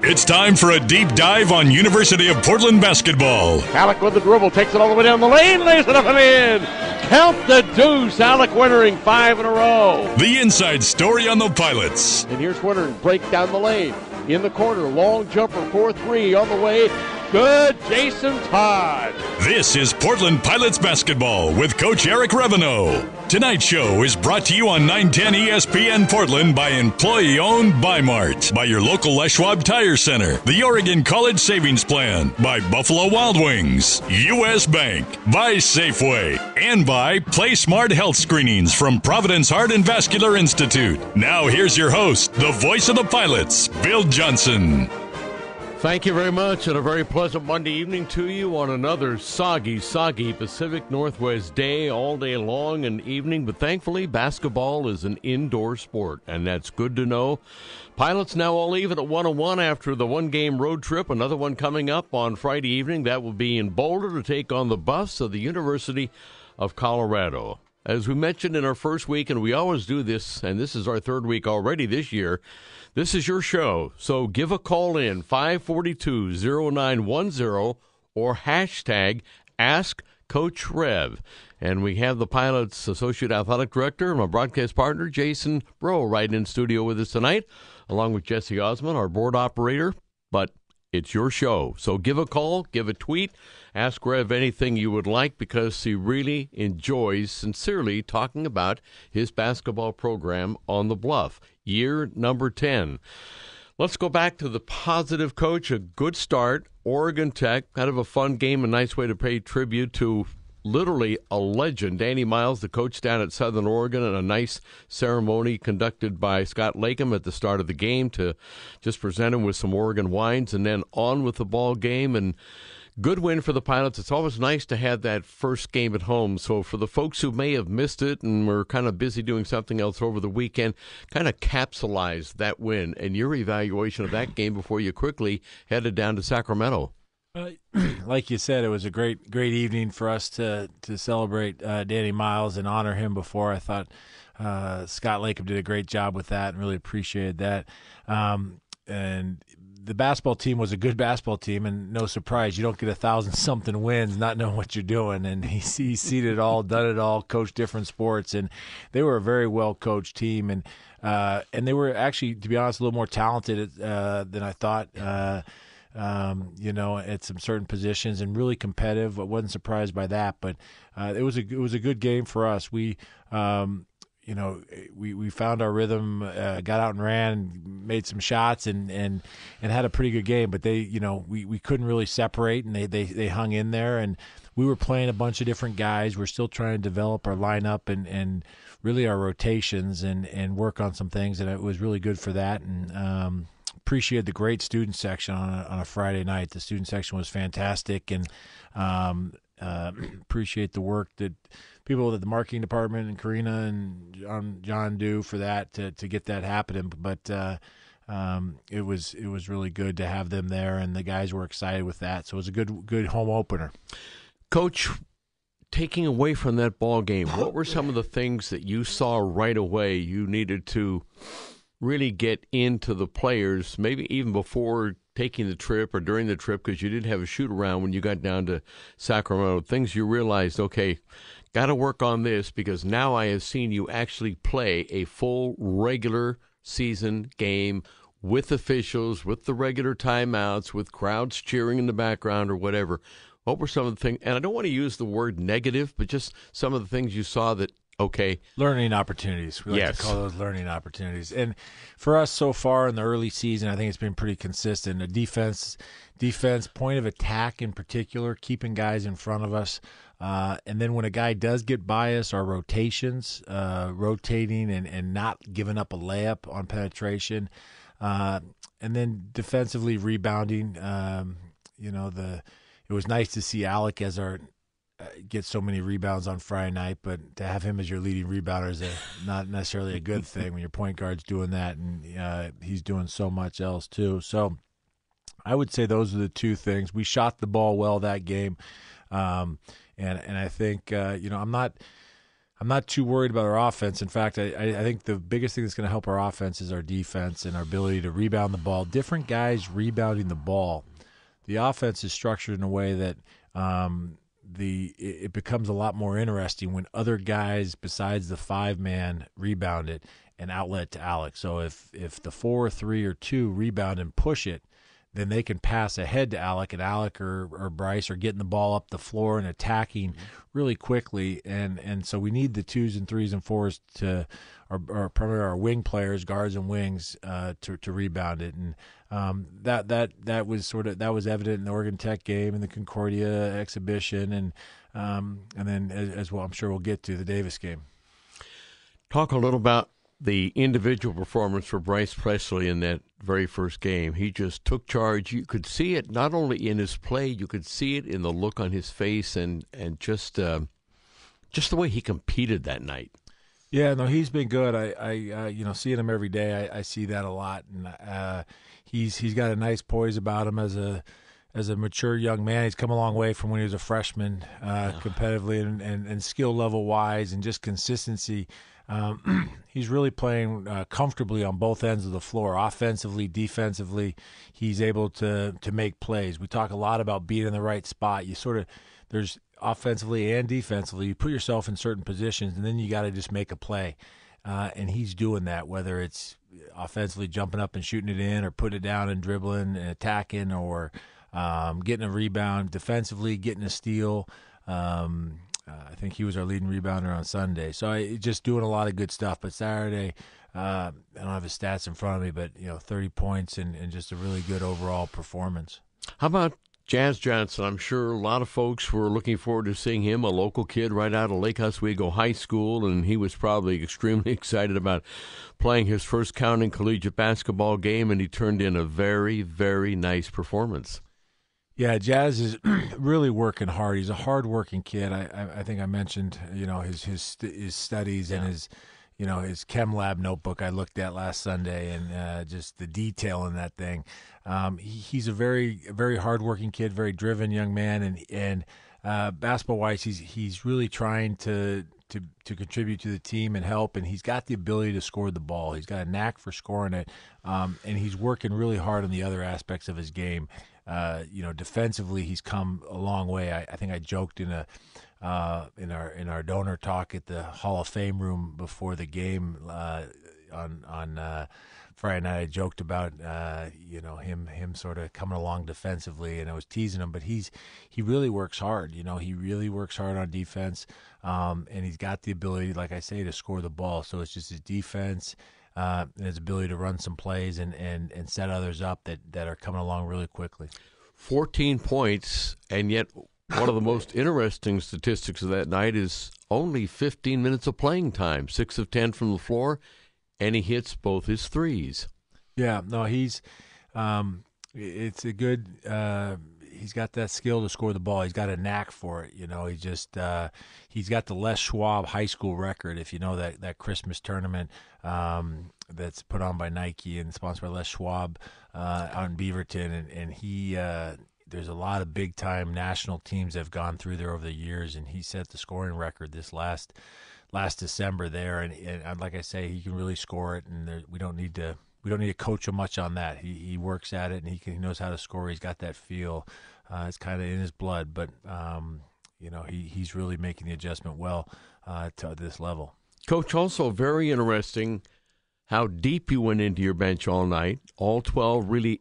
It's time for a deep dive on University of Portland basketball. Alec with the dribble, takes it all the way down the lane, lays it up and in. Count the deuce. Alec Wittering, 5 in a row. The inside story on the Pilots. And here's Wittering, break down the lane. In the corner, long jumper, 4-3 on the way. Good, Jason Todd. This is Portland Pilots basketball with Coach Eric Reveneau. Tonight's show is brought to you on 910 ESPN Portland by employee-owned Bi-Mart, by your local Les Schwab Tire Center, the Oregon College Savings Plan, by Buffalo Wild Wings, U.S. Bank, by Safeway, and by Play Smart Health Screenings from Providence Heart and Vascular Institute. Now here's your host, the voice of the Pilots, Bill Johnson. Thank you very much, and a very pleasant Monday evening to you on another soggy Pacific Northwest day, all day long and evening. But thankfully, basketball is an indoor sport, and that's good to know. Pilots now all even at 1-1 after the one-game road trip. Another one coming up on Friday evening. That will be in Boulder to take on the Buffs of the University of Colorado. As we mentioned in our first week, and we always do this, and this is our third week already this year, this is your show, so give a call in, 542-0910, or hashtag AskCoachRev. And we have the Pilots Associate Athletic Director and my broadcast partner, Jason Breaux, right in studio with us tonight, along with Jesse Osmond, our board operator. But it's your show, so give a call, give a tweet, ask Rev anything you would like, because he really enjoys sincerely talking about his basketball program on the Bluff, year number 10. Let's go back to the positive, Coach. A good start, Oregon Tech, kind of a fun game, a nice way to pay tribute to literally a legend, Danny Miles, the coach down at Southern Oregon, and a nice ceremony conducted by Scott Lakem at the start of the game to just present him with some Oregon wines, and then on with the ball game. And good win for the Pilots. It's always nice to have that first game at home. So for the folks who may have missed it and were kind of busy doing something else over the weekend, kind of capsulize that win and your evaluation of that game before you quickly headed down to Sacramento. Like you said, it was a great evening for us to celebrate Danny Miles and honor him before. I thought Scott Lakem did a great job with that and really appreciated that. And the basketball team was a good basketball team, and no surprise, you don't get 1,000-something wins not knowing what you're doing. And he's seen it all, done it all, coached different sports, and they were a very well-coached team. And they were actually, to be honest, a little more talented than I thought. At some certain positions, and really competitive. I wasn't surprised by that, but it was a good game for us. We found our rhythm, got out and ran, made some shots, and had a pretty good game. But we couldn't really separate, and they hung in there. And we were playing a bunch of different guys. We're still trying to develop our lineup and really our rotations and work on some things. And it was really good for that. And appreciate the great student section on a Friday night. The student section was fantastic, and appreciate the work that people at the marketing department and Karina and John do for that to get that happening. But it was really good to have them there, and the guys were excited with that. So it was a good home opener. Coach, taking away from that ball game, what were some of the things that you saw right away you needed to really get into the players, maybe even before taking the trip or during the trip, because you did have a shoot-around when you got down to Sacramento, things you realized, okay, got to work on this, because now I have seen you actually play a full regular season game with officials, with the regular timeouts, with crowds cheering in the background or whatever. What were some of the things, and I don't want to use the word negative, but just some of the things you saw that, okay. Learning opportunities. We like to call those learning opportunities. And for us so far in the early season, I think it's been pretty consistent. The defense, point of attack in particular, keeping guys in front of us. And then when a guy does get by us, our rotations, rotating and not giving up a layup on penetration. And then defensively rebounding. It was nice to see Alec as our get so many rebounds on Friday night, but to have him as your leading rebounder is not necessarily a good thing when your point guard's doing that, and he's doing so much else too. So I would say those are the two things. We shot the ball well that game, and I think I'm I'm not too worried about our offense. In fact, I think the biggest thing that's going to help our offense is our defense and our ability to rebound the ball. Different guys rebounding the ball. The offense is structured in a way that it becomes a lot more interesting when other guys besides the 5-man rebound it and outlet to Alec. So if the 4, 3, or 2 rebound and push it, then they can pass ahead to Alec, and Alec or Bryce are getting the ball up the floor and attacking really quickly. And so we need the 2s and 3s and 4s to primarily our wing players, guards and wings, to rebound it. And that was evident in the Oregon Tech game and the Concordia exhibition, and then as well, I'm sure we'll get to the Davis game. Talk a little about the individual performance for Bryce Presley in that very first game. He just took charge. You could see it not only in his play, you could see it in the look on his face, and just the way he competed that night. Yeah, no, he's been good. I seeing him every day, I see that a lot, and he's got a nice poise about him as a mature young man. He's come a long way from when he was a freshman, competitively and skill level wise, and just consistency. He's really playing comfortably on both ends of the floor, offensively, defensively. He's able to make plays. We talk a lot about being in the right spot. There's offensively and defensively, you put yourself in certain positions, and then you got to just make a play. And he's doing that, whether it's offensively jumping up and shooting it in, or putting it down and dribbling and attacking, or getting a rebound, defensively getting a steal. I think he was our leading rebounder on Sunday. So just doing a lot of good stuff. But Saturday, I don't have his stats in front of me, but 30 points and just a really good overall performance. How about Jazz Johnson? I'm sure a lot of folks were looking forward to seeing him, a local kid right out of Lake Oswego High School, and he was probably extremely excited about playing his first County collegiate basketball game, and he turned in a very, very nice performance. Yeah, Jazz is really working hard. He's a hard-working kid. I think I mentioned, his studies and his chem lab notebook I looked at last Sunday, and just the detail in that thing. He's a very, very hard-working kid, very driven young man, and basketball-wise, he's really trying to contribute to the team and help, and he's got the ability to score the ball. He's got a knack for scoring it, and he's working really hard on the other aspects of his game. Defensively, he's come a long way. I think I joked in our donor talk at the Hall of Fame room before the game on Friday night. I joked about him sort of coming along defensively, and I was teasing him, but he really works hard. He really works hard on defense, and he's got the ability, like I say, to score the ball. So it's just his defense. And his ability to run some plays and set others up that are coming along really quickly. 14 points, and yet one of the most interesting statistics of that night is only 15 minutes of playing time, 6 of 10 from the floor, and he hits both his threes. Yeah, no, it's a good he's got that skill to score the ball. He's got a knack for it. He's got the Les Schwab high school record, if you know that Christmas tournament that's put on by Nike and sponsored by Les Schwab out in Beaverton. And he there's a lot of big-time national teams that have gone through there over the years, and he set the scoring record this last December there. And like I say, he can really score it, and we don't need to coach him much on that. He works at it, and he knows how to score. He's got that feel. It's kind of in his blood, but he's really making the adjustment well to this level. Coach, also very interesting how deep you went into your bench all night. All 12 really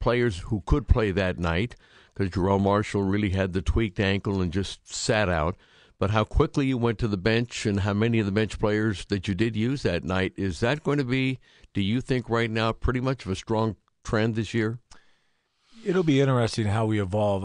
players who could play that night, because Jerome Marshall really had the tweaked ankle and just sat out. But how quickly you went to the bench and how many of the bench players that you did use that night, is that going to be, do you think right now, pretty much of a strong trend this year? It'll be interesting how we evolve.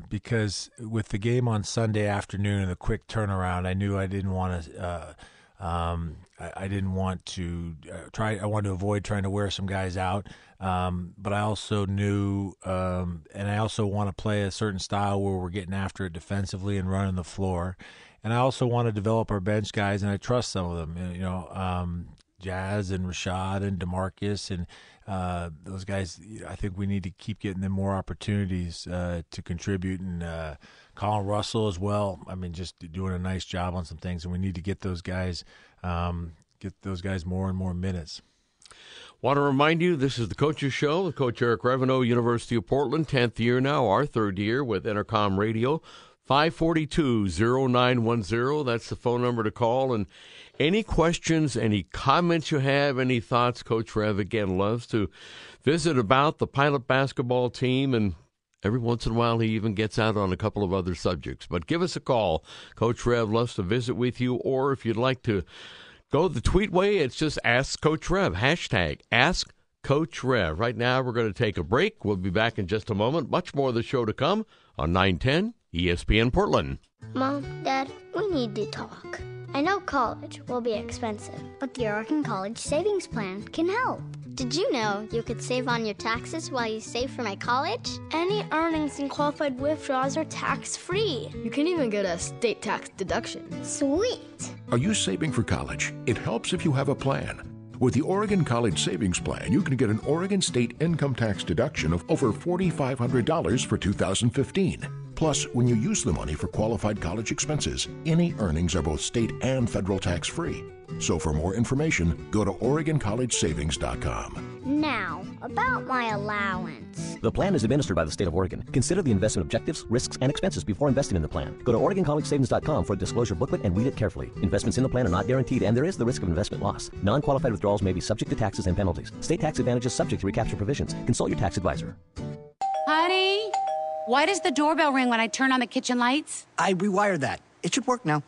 Because with the game on Sunday afternoon and the quick turnaround, I knew I didn't want to. I didn't want to try. I wanted to avoid trying to wear some guys out. But I also knew, and I also want to play a certain style where we're getting after it defensively and running the floor. And I also want to develop our bench guys, and I trust some of them. Jazz and Rashad and DeMarcus, and those guys, I think we need to keep getting them more opportunities to contribute, and Colin Russell as well. I mean, just doing a nice job on some things, and we need to get those guys more and more minutes. Want to remind you, this is the Coaches Show with Coach Eric Reveneau, University of Portland, 10th year now, our third year with Intercom Radio. 542-0910, that's the phone number to call. And any questions, any comments you have, any thoughts, Coach Rev, again, loves to visit about the Pilot basketball team, and every once in a while he even gets out on a couple of other subjects. But give us a call. Coach Rev loves to visit with you, or if you'd like to go the tweet way, it's just Ask Coach Rev, hashtag Ask Coach Rev. Right now we're going to take a break. We'll be back in just a moment. Much more of the show to come on 910 ESPN Portland. Mom, Dad, we need to talk. I know college will be expensive, but the Oregon College Savings Plan can help. Did you know you could save on your taxes while you save for my college? Any earnings and qualified withdrawals are tax-free. You can even get a state tax deduction. Sweet! Are you saving for college? It helps if you have a plan. With the Oregon College Savings Plan, you can get an Oregon state income tax deduction of over $4,500 for 2015. Plus, when you use the money for qualified college expenses, any earnings are both state and federal tax-free. So for more information, go to OregonCollegeSavings.com. Now, about my allowance. The plan is administered by the state of Oregon. Consider the investment objectives, risks, and expenses before investing in the plan. Go to OregonCollegeSavings.com for a disclosure booklet and read it carefully. Investments in the plan are not guaranteed, and there is the risk of investment loss. Non-qualified withdrawals may be subject to taxes and penalties. State tax advantages subject to recapture provisions. Consult your tax advisor. Honey, why does the doorbell ring when I turn on the kitchen lights? I rewired that. It should work now.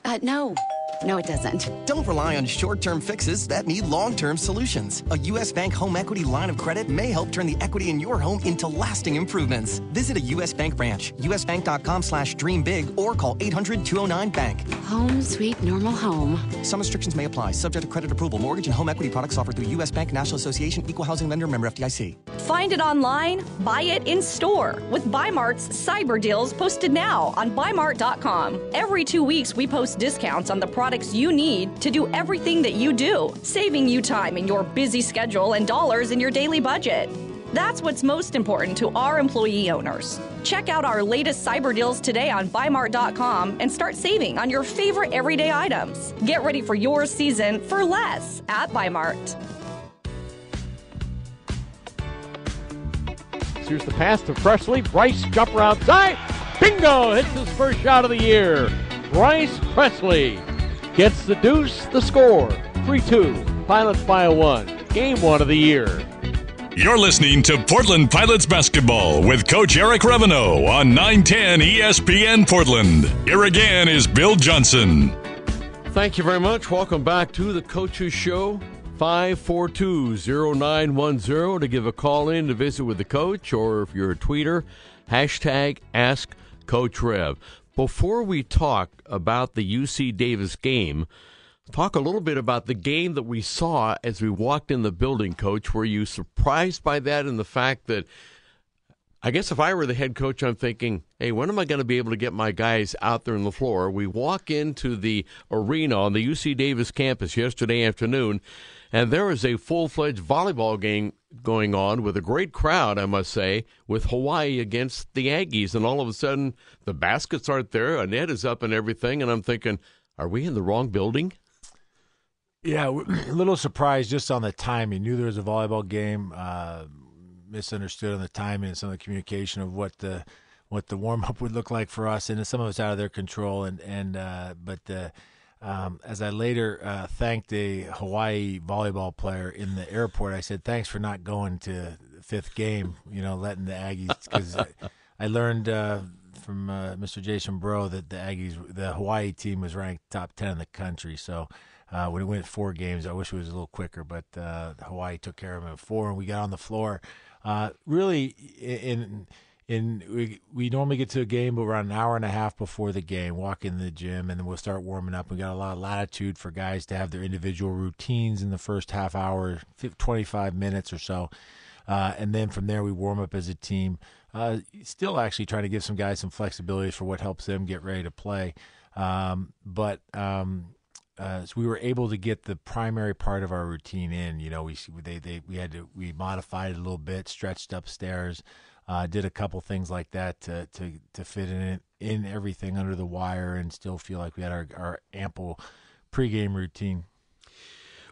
No, it doesn't. Don't rely on short-term fixes that need long-term solutions. A U.S. Bank home equity line of credit may help turn the equity in your home into lasting improvements. Visit a U.S. Bank branch, usbank.com/dreambig, or call 800-209-BANK. Home sweet normal home. Some restrictions may apply, subject to credit approval. Mortgage and home equity products offered through U.S. Bank, National Association, Equal Housing Lender, member FDIC. Find it online, buy it in store with Bymart's cyber deals posted now on Bymart.com. Every 2 weeks, we post discounts on the products you need to do everything that you do, saving you time in your busy schedule and dollars in your daily budget. That's what's most important to our employee owners. Check out our latest cyber deals today on Bymart.com and start saving on your favorite everyday items. Get ready for your season for less at Bymart. Here's the pass to Presley. Bryce jumper outside. Bingo! Hits his first shot of the year. Bryce Presley gets the deuce, the score. 3-2. Pilots by a 1. Game 1 of the year. You're listening to Portland Pilots basketball with Coach Eric Reveneau on 910 ESPN Portland. Here again is Bill Johnson. Thank you very much. Welcome back to the Coaches Show. 542-0910 to give a call in to visit with the coach, or if you're a tweeter, hashtag Ask Coach Rev. Before we talk about the UC Davis game, talk a little bit about the game that we saw as we walked in the building, Coach. Were you surprised by that and the fact that, I guess if I were the head coach, I'm thinking, hey, when am I going to be able to get my guys out there on the floor? We walk into the arena on the UC Davis campus yesterday afternoon, and there is a full-fledged volleyball game going on with a great crowd, I must say, with Hawaii against the Aggies. And all of a sudden, the baskets aren't there, a net is up and everything, and I'm thinking, are we in the wrong building? Yeah, a little surprised just on the timing. Knew there was a volleyball game, misunderstood on the timing and some of the communication of what the warm-up would look like for us, and some of it's out of their control. As I later thanked a Hawaii volleyball player in the airport, I said, thanks for not going to the fifth game, letting the Aggies, because I learned from Mr. Jason Bro that the Hawaii team was ranked top 10 in the country. So when it went 4 games, I wish it was a little quicker, but Hawaii took care of them in 4, and we got on the floor. Really, we normally get to a game around an hour and a half before the game, walk in the gym, and then we'll start warming up. We got a lot of latitude for guys to have their individual routines in the first half hour, 25 minutes or so. And then from there, we warm up as a team. Still actually trying to give some guys some flexibility for what helps them get ready to play. so we were able to get the primary part of our routine in. We modified it a little bit, stretched upstairs, did a couple things like that to fit in everything under the wire and still feel like we had our ample pregame routine.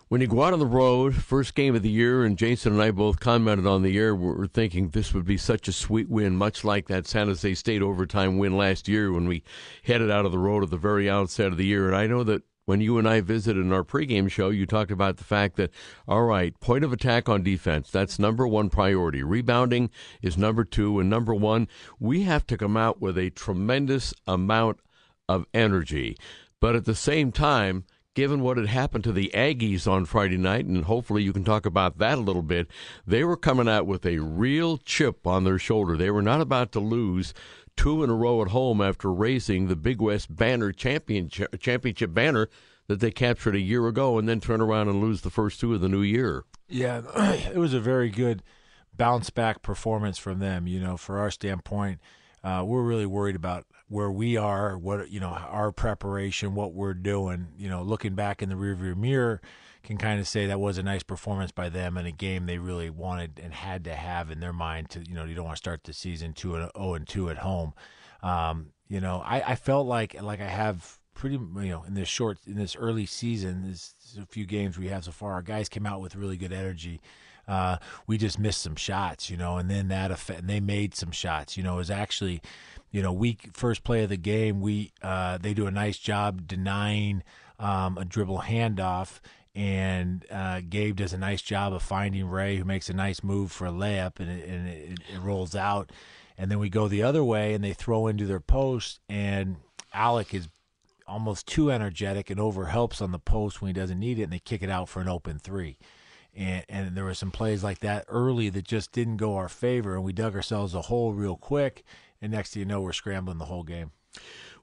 When you go out on the road, first game of the year, and Jason and I both commented on the air, we're thinking this would be such a sweet win, much like that San Jose State overtime win last year when we headed out of the road at the very outset of the year. And I know that when you and I visited in our pregame show, you talked about the fact that, all right, point of attack on defense, that's number one priority. Rebounding is number two, and number one, we have to come out with a tremendous amount of energy. But at the same time, given what had happened to the Aggies on Friday night, and hopefully you can talk about that a little bit, they were coming out with a real chip on their shoulder. They were not about to lose 2 in a row at home after raising the Big West Banner championship banner that they captured a year ago and then turn around and lose the first 2 of the new year. Yeah, it was a very good bounce-back performance from them. For our standpoint, we're really worried about where we are, our preparation, what we're doing. Looking back in the rearview mirror, can kind of say that was a nice performance by them in a game they really wanted and had to have in their mind. You don't want to start the season 0-2 at home. I felt like I have pretty, in this early season, this a few games we have so far, our guys came out with really good energy. We just missed some shots, and then and they made some shots. It was actually, first play of the game, they do a nice job denying a dribble handoff, and Gabe does a nice job of finding Ray, who makes a nice move for a layup, and it rolls out. And then we go the other way, and they throw into their post, and Alec is almost too energetic and overhelps on the post when he doesn't need it, and they kick it out for an open three. And there were some plays like that early that just didn't go our favor, and we dug ourselves a hole real quick, and next thing you know, we're scrambling the whole game.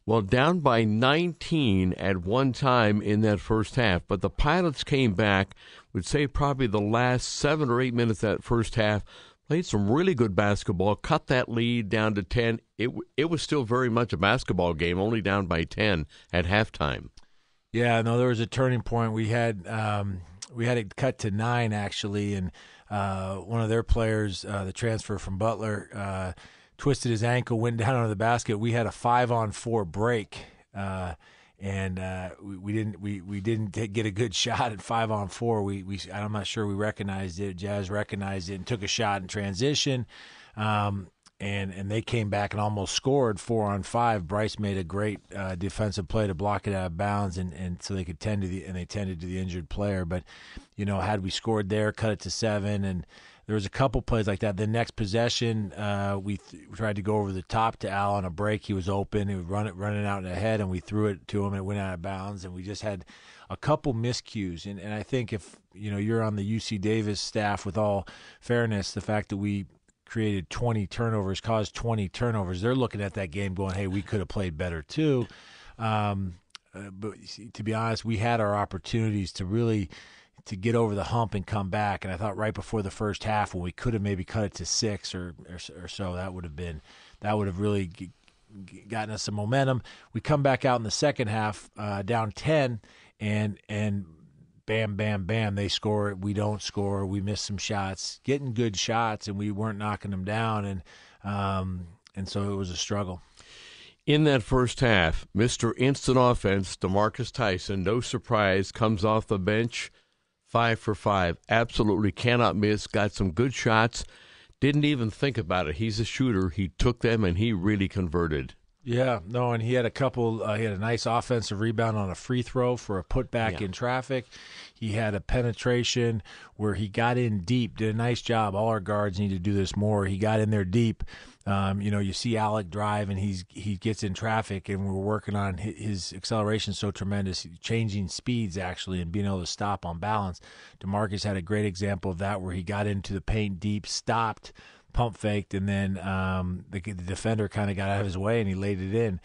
Well, down by 19 at one time in that first half, but the Pilots came back, would say probably the last 7 or 8 minutes of that first half, played some really good basketball, cut that lead down to 10. It was still very much a basketball game, only down by 10 at halftime. Yeah, no, there was a turning point. We had it cut to 9, actually, and one of their players, the transfer from Butler, twisted his ankle, went down under the basket. We had a 5-on-4 break, and we didn't get a good shot at 5-on-4. I'm not sure we recognized it. Jazz recognized it and took a shot in transition, and they came back and almost scored 4-on-5. Bryce made a great defensive play to block it out of bounds, and so they could tended to the injured player. But had we scored there, cut it to 7, and there was a couple plays like that. The next possession, we tried to go over the top to Al on a break. He was open. He was running out ahead, and we threw it to him, and it went out of bounds. And we just had a couple miscues. And I think if you're on the UC Davis staff, with all fairness, the fact that we created 20 turnovers, caused 20 turnovers, they're looking at that game going, hey, we could have played better too. But to be honest, we had our opportunities to get over the hump and come back. And I thought right before the first half, when we could have maybe cut it to 6 or so, that would have really gotten us some momentum. We come back out in the second half, down 10, and bam, bam, bam, they score. We don't score. We miss some shots, getting good shots, and we weren't knocking them down. And so it was a struggle. In that first half, Mr. Instant Offense, DeMarcus Tyson, no surprise, comes off the bench, 5 for 5. Absolutely cannot miss. Got some good shots. Didn't even think about it. He's a shooter. He took them, and he really converted. Yeah, no, and he had he had a nice offensive rebound on a free throw for a putback in traffic. He had a penetration where he got in deep, did a nice job. All our guards need to do this more. He got in there deep. You see Alec drive, and he gets in traffic, and we're working on his acceleration so tremendous, changing speeds, actually, and being able to stop on balance. DeMarcus had a great example of that where he got into the paint deep, stopped, pump faked, and then the defender kind of got out of his way, and he laid it in.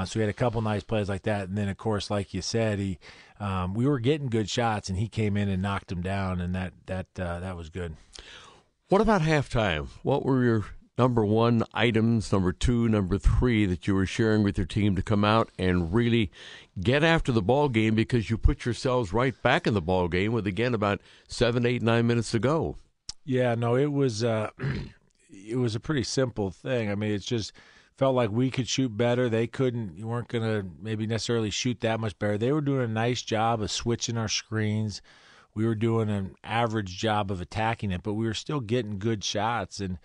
So we had a couple nice plays like that. And then, of course, like you said, we were getting good shots, and he came in and knocked them down, and that was good. What about halftime? What were your number one items, number two, number three that you were sharing with your team to come out and really get after the ball game, because you put yourselves right back in the ball game with, again, about 7, 8, 9 minutes to go? Yeah, no, it was it was a pretty simple thing. I mean, it's just felt like we could shoot better. They couldn't. You weren't going to maybe necessarily shoot that much better. They were doing a nice job of switching our screens. We were doing an average job of attacking it, but we were still getting good shots. And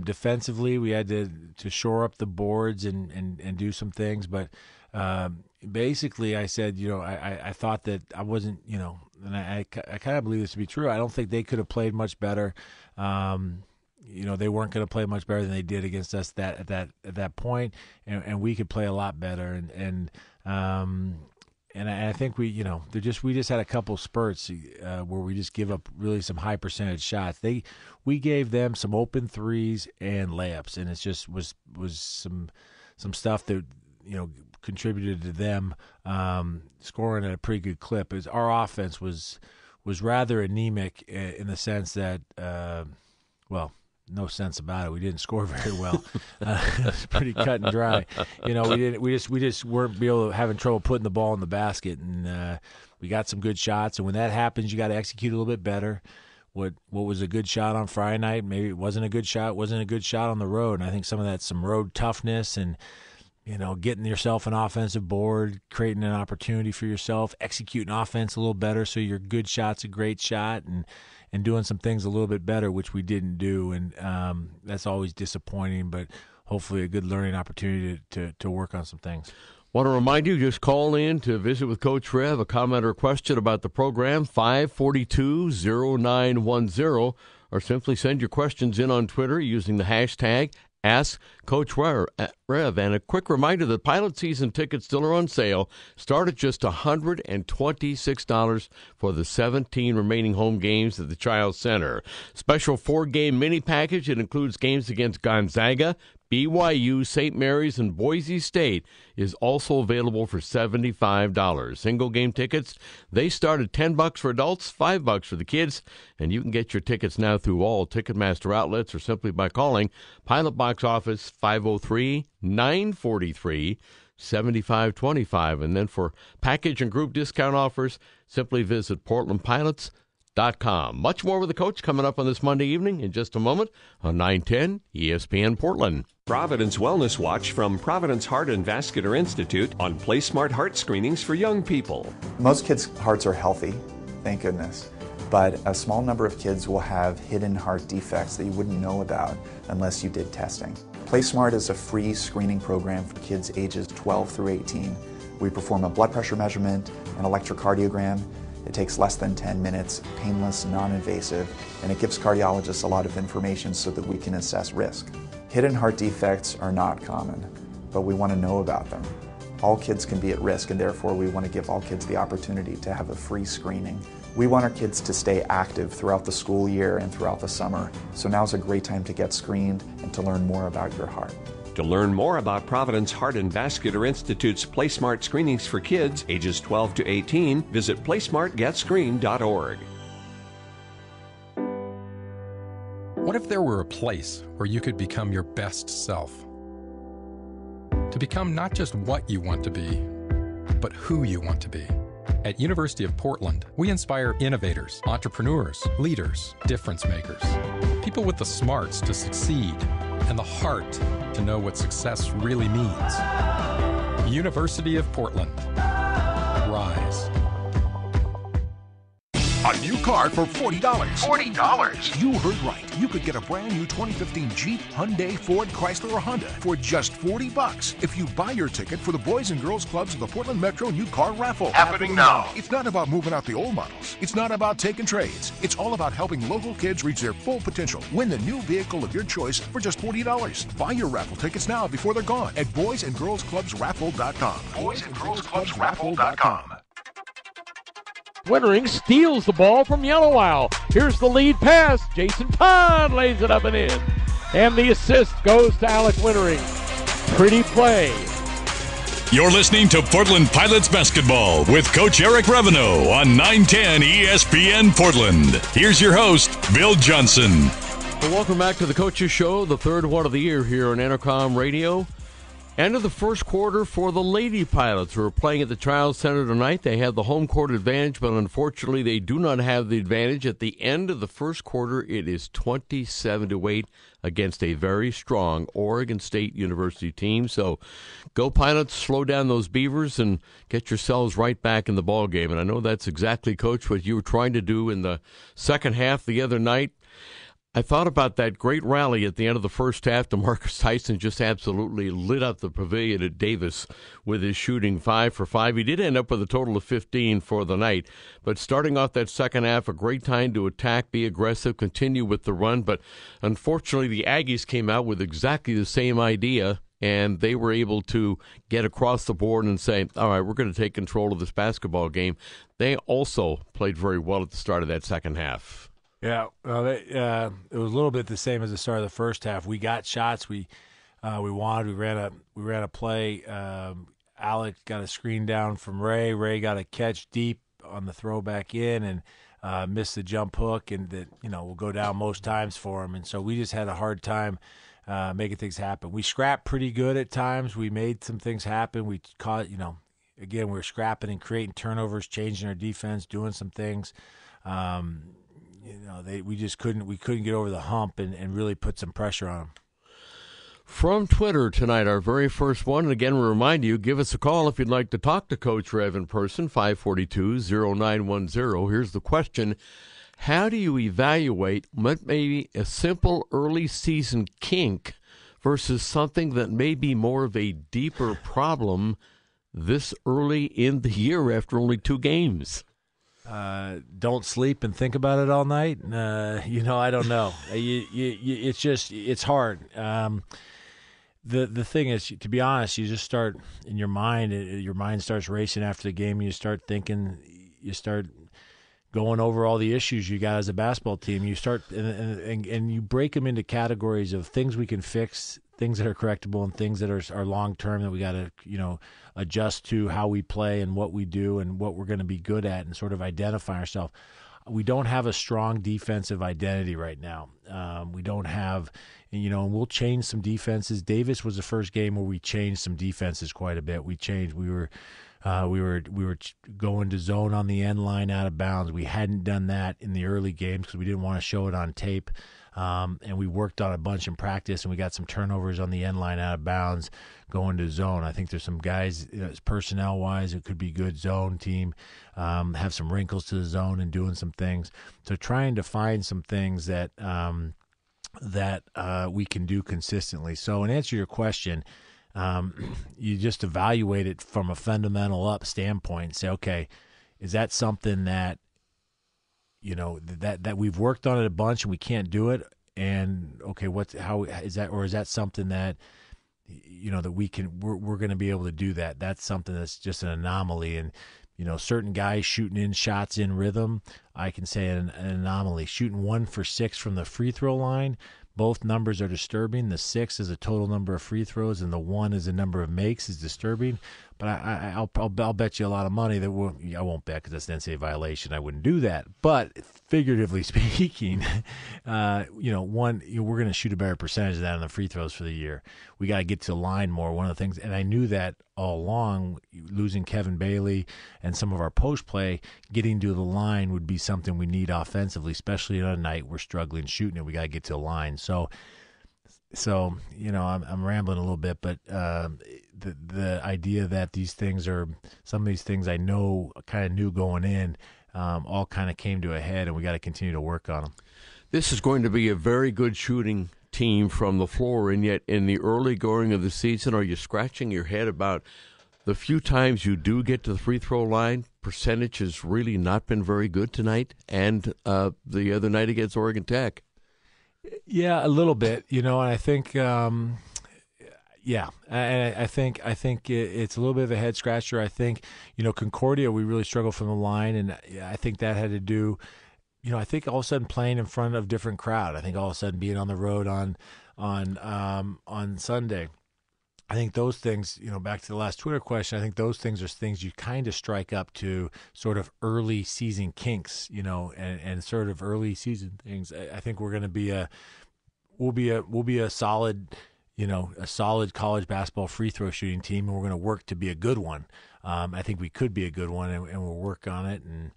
defensively, we had to shore up the boards and do some things. But basically, I said, I thought that I wasn't, and I kind of believe this to be true. I don't think they could have played much better. They weren't going to play much better than they did against us at that point, and we could play a lot better. And I think we just had a couple spurts where we just give up really some high percentage shots. We gave them some open threes and layups, and it just was some stuff that contributed to them scoring at a pretty good clip. Our offense was rather anemic in the sense that no sense about it. We didn't score very well. It's pretty cut and dry. We just weren't having trouble putting the ball in the basket, and we got some good shots. And when that happens, you got to execute a little bit better. What was a good shot on Friday night, maybe it wasn't a good shot. Wasn't a good shot on the road. And I think some of that's some road toughness and getting yourself an offensive board, creating an opportunity for yourself, executing offense a little better so your good shot's a great shot, and doing some things a little bit better, which we didn't do. And that's always disappointing, but hopefully a good learning opportunity to work on some things. Want to remind you, just call in to visit with Coach Rev, a comment or question about the program, 542-0910, or simply send your questions in on Twitter using the hashtag Ask Coach Rev. And a quick reminder that Pilot season tickets still are on sale. Start at just $126 for the 17 remaining home games at the Child Center. Special 4-game mini package. It includes games against Gonzaga, BYU, St. Mary's, and Boise State is also available for $75. Single game tickets, they start at $10 for adults, $5 for the kids, and you can get your tickets now through all Ticketmaster outlets or simply by calling Pilot Box Office 503-943-7525. And then for package and group discount offers, simply visit PortlandPilots.com. Much more with the coach coming up on this Monday evening in just a moment on 910 ESPN Portland. Providence Wellness Watch from Providence Heart and Vascular Institute on PlaySmart heart screenings for young people. Most kids' hearts are healthy, thank goodness, but a small number of kids will have hidden heart defects that you wouldn't know about unless you did testing. PlaySmart is a free screening program for kids ages 12 through 18. We perform a blood pressure measurement, an electrocardiogram. It takes less than 10 minutes, painless, non-invasive, and it gives cardiologists a lot of information so that we can assess risk. Hidden heart defects are not common, but we want to know about them. All kids can be at risk, and therefore we want to give all kids the opportunity to have a free screening. We want our kids to stay active throughout the school year and throughout the summer, so now's a great time to get screened and to learn more about your heart. To learn more about Providence Heart and Vascular Institute's PlaySmart screenings for kids ages 12 to 18, visit playsmartgetscreened.org. What if there were a place where you could become your best self? To become not just what you want to be, but who you want to be. At University of Portland, we inspire innovators, entrepreneurs, leaders, difference makers, people with the smarts to succeed and the heart to know what success really means. University of Portland. Rise. A new car for $40. $40? You heard right. You could get a brand new 2015 Jeep, Hyundai, Ford, Chrysler, or Honda for just $40 if you buy your ticket for the Boys and Girls Clubs of the Portland Metro New Car Raffle. Happening now. It's not about moving out the old models. It's not about taking trades. It's all about helping local kids reach their full potential. Win the new vehicle of your choice for just $40. Buy your raffle tickets now before they're gone at boysandgirlsclubsraffle.com. boysandgirlsclubsraffle.com. Wittering steals the ball from Yellow Owl. Here's the lead pass. Jason Todd lays it up and in. And the assist goes to Alec Wittering. Pretty play. You're listening to Portland Pilots basketball with Coach Eric Reveneau on 910 ESPN Portland. Here's your host, Bill Johnson. Well, welcome back to the Coaches Show, the third one of the year here on Entercom Radio. End of the first quarter for the Lady Pilots, who are playing at the Child Center tonight. They have the home court advantage, but unfortunately they do not have the advantage. At the end of the first quarter, it is 27-8 against a very strong Oregon State University team. So go Pilots, slow down those Beavers, and get yourselves right back in the ball game. And I know that's exactly, Coach, what you were trying to do in the second half the other night. I thought about that great rally at the end of the first half. DeMarcus Tyson just absolutely lit up the pavilion at Davis with his shooting 5 for 5. He did end up with a total of 15 for the night. But starting off that second half, a great time to attack, be aggressive, continue with the run. But unfortunately, the Aggies came out with exactly the same idea, and they were able to get across the board and say, all right, we're going to take control of this basketball game. They also played very well at the start of that second half. Yeah, it was a little bit the same as the start of the first half. We got shots. We wanted. We ran a play. Alec got a screen down from Ray. Ray got a catch deep on the throw back in and missed the jump hook, and that will go down most times for him. And so we just had a hard time making things happen. We scrapped pretty good at times. We made some things happen. We caught again we were scrapping and creating turnovers, changing our defense, doing some things. We just couldn't get over the hump and really put some pressure on them. From Twitter tonight, our very first one. And again, we remind you, give us a call if you'd like to talk to Coach Rev in person, 542-0910. Here's the question. How do you evaluate what may be a simple early season kink versus something that may be more of a deeper problem this early in the year after only 2 games? Don't sleep and think about it all night. I don't know. It's hard. The thing is, to be honest, you just start in your mind starts racing after the game. You start thinking, you start going over all the issues you got as a basketball team. You start and you break them into categories of things we can fix, things that are correctable, and things that are long term that we got to adjust to how we play and what we do and what we're going to be good at, and sort of identify ourselves. We don't have a strong defensive identity right now. We don't have, and we'll change some defenses. Davis was the first game where we changed some defenses quite a bit. We were going to zone on the end line out of bounds. We hadn't done that in the early games because we didn't want to show it on tape. And we worked on a bunch in practice, and we got some turnovers on the end line out of bounds going to zone. I think there's some guys, personnel-wise, it could be good zone team, have some wrinkles to the zone and doing some things. So trying to find some things that we can do consistently. So in answer to your question, you just evaluate it from a fundamental up standpoint and say, okay, is that something that that we've worked on it a bunch and we can't do it? And okay, how is that? Or is that something that that we're going to be able to do that? That's something that's just an anomaly. And certain guys shooting in shots in rhythm, I can say an anomaly. Shooting 1 for 6 from the free throw line, both numbers are disturbing. The 6 is a total number of free throws, and the 1 is the number of makes is disturbing. But I'll bet you a lot of money that I won't bet because that's an NCAA violation. I wouldn't do that. But figuratively speaking, we're going to shoot a better percentage of that on the free throws for the year. We got to get to the line more. One of the things, and I knew that all along, losing Kevin Bailey and some of our post play, getting to the line would be something we need offensively, especially on a night we're struggling shooting it. We got to get to the line. So I'm rambling a little bit, but the idea that some of these things I know kind of knew going in, all kind of came to a head, and we got to continue to work on them. This is going to be a very good shooting team from the floor, and yet in the early going of the season, are you scratching your head about the few times you do get to the free throw line? Percentage has really not been very good tonight, and the other night against Oregon Tech. Yeah, a little bit, and I think, and I think it's a little bit of a head scratcher. I think, Concordia, we really struggled from the line, and I think that had to do, I think all of a sudden playing in front of a different crowd. I think all of a sudden being on the road on Sunday. I think those things, back to the last Twitter question, I think those things are things you kind of strike up to sort of early season kinks, and sort of early season things. I think we're going to be we'll be a solid, a solid college basketball free throw shooting team, and we're going to work to be a good one. I think we could be a good one, and we'll work on it. And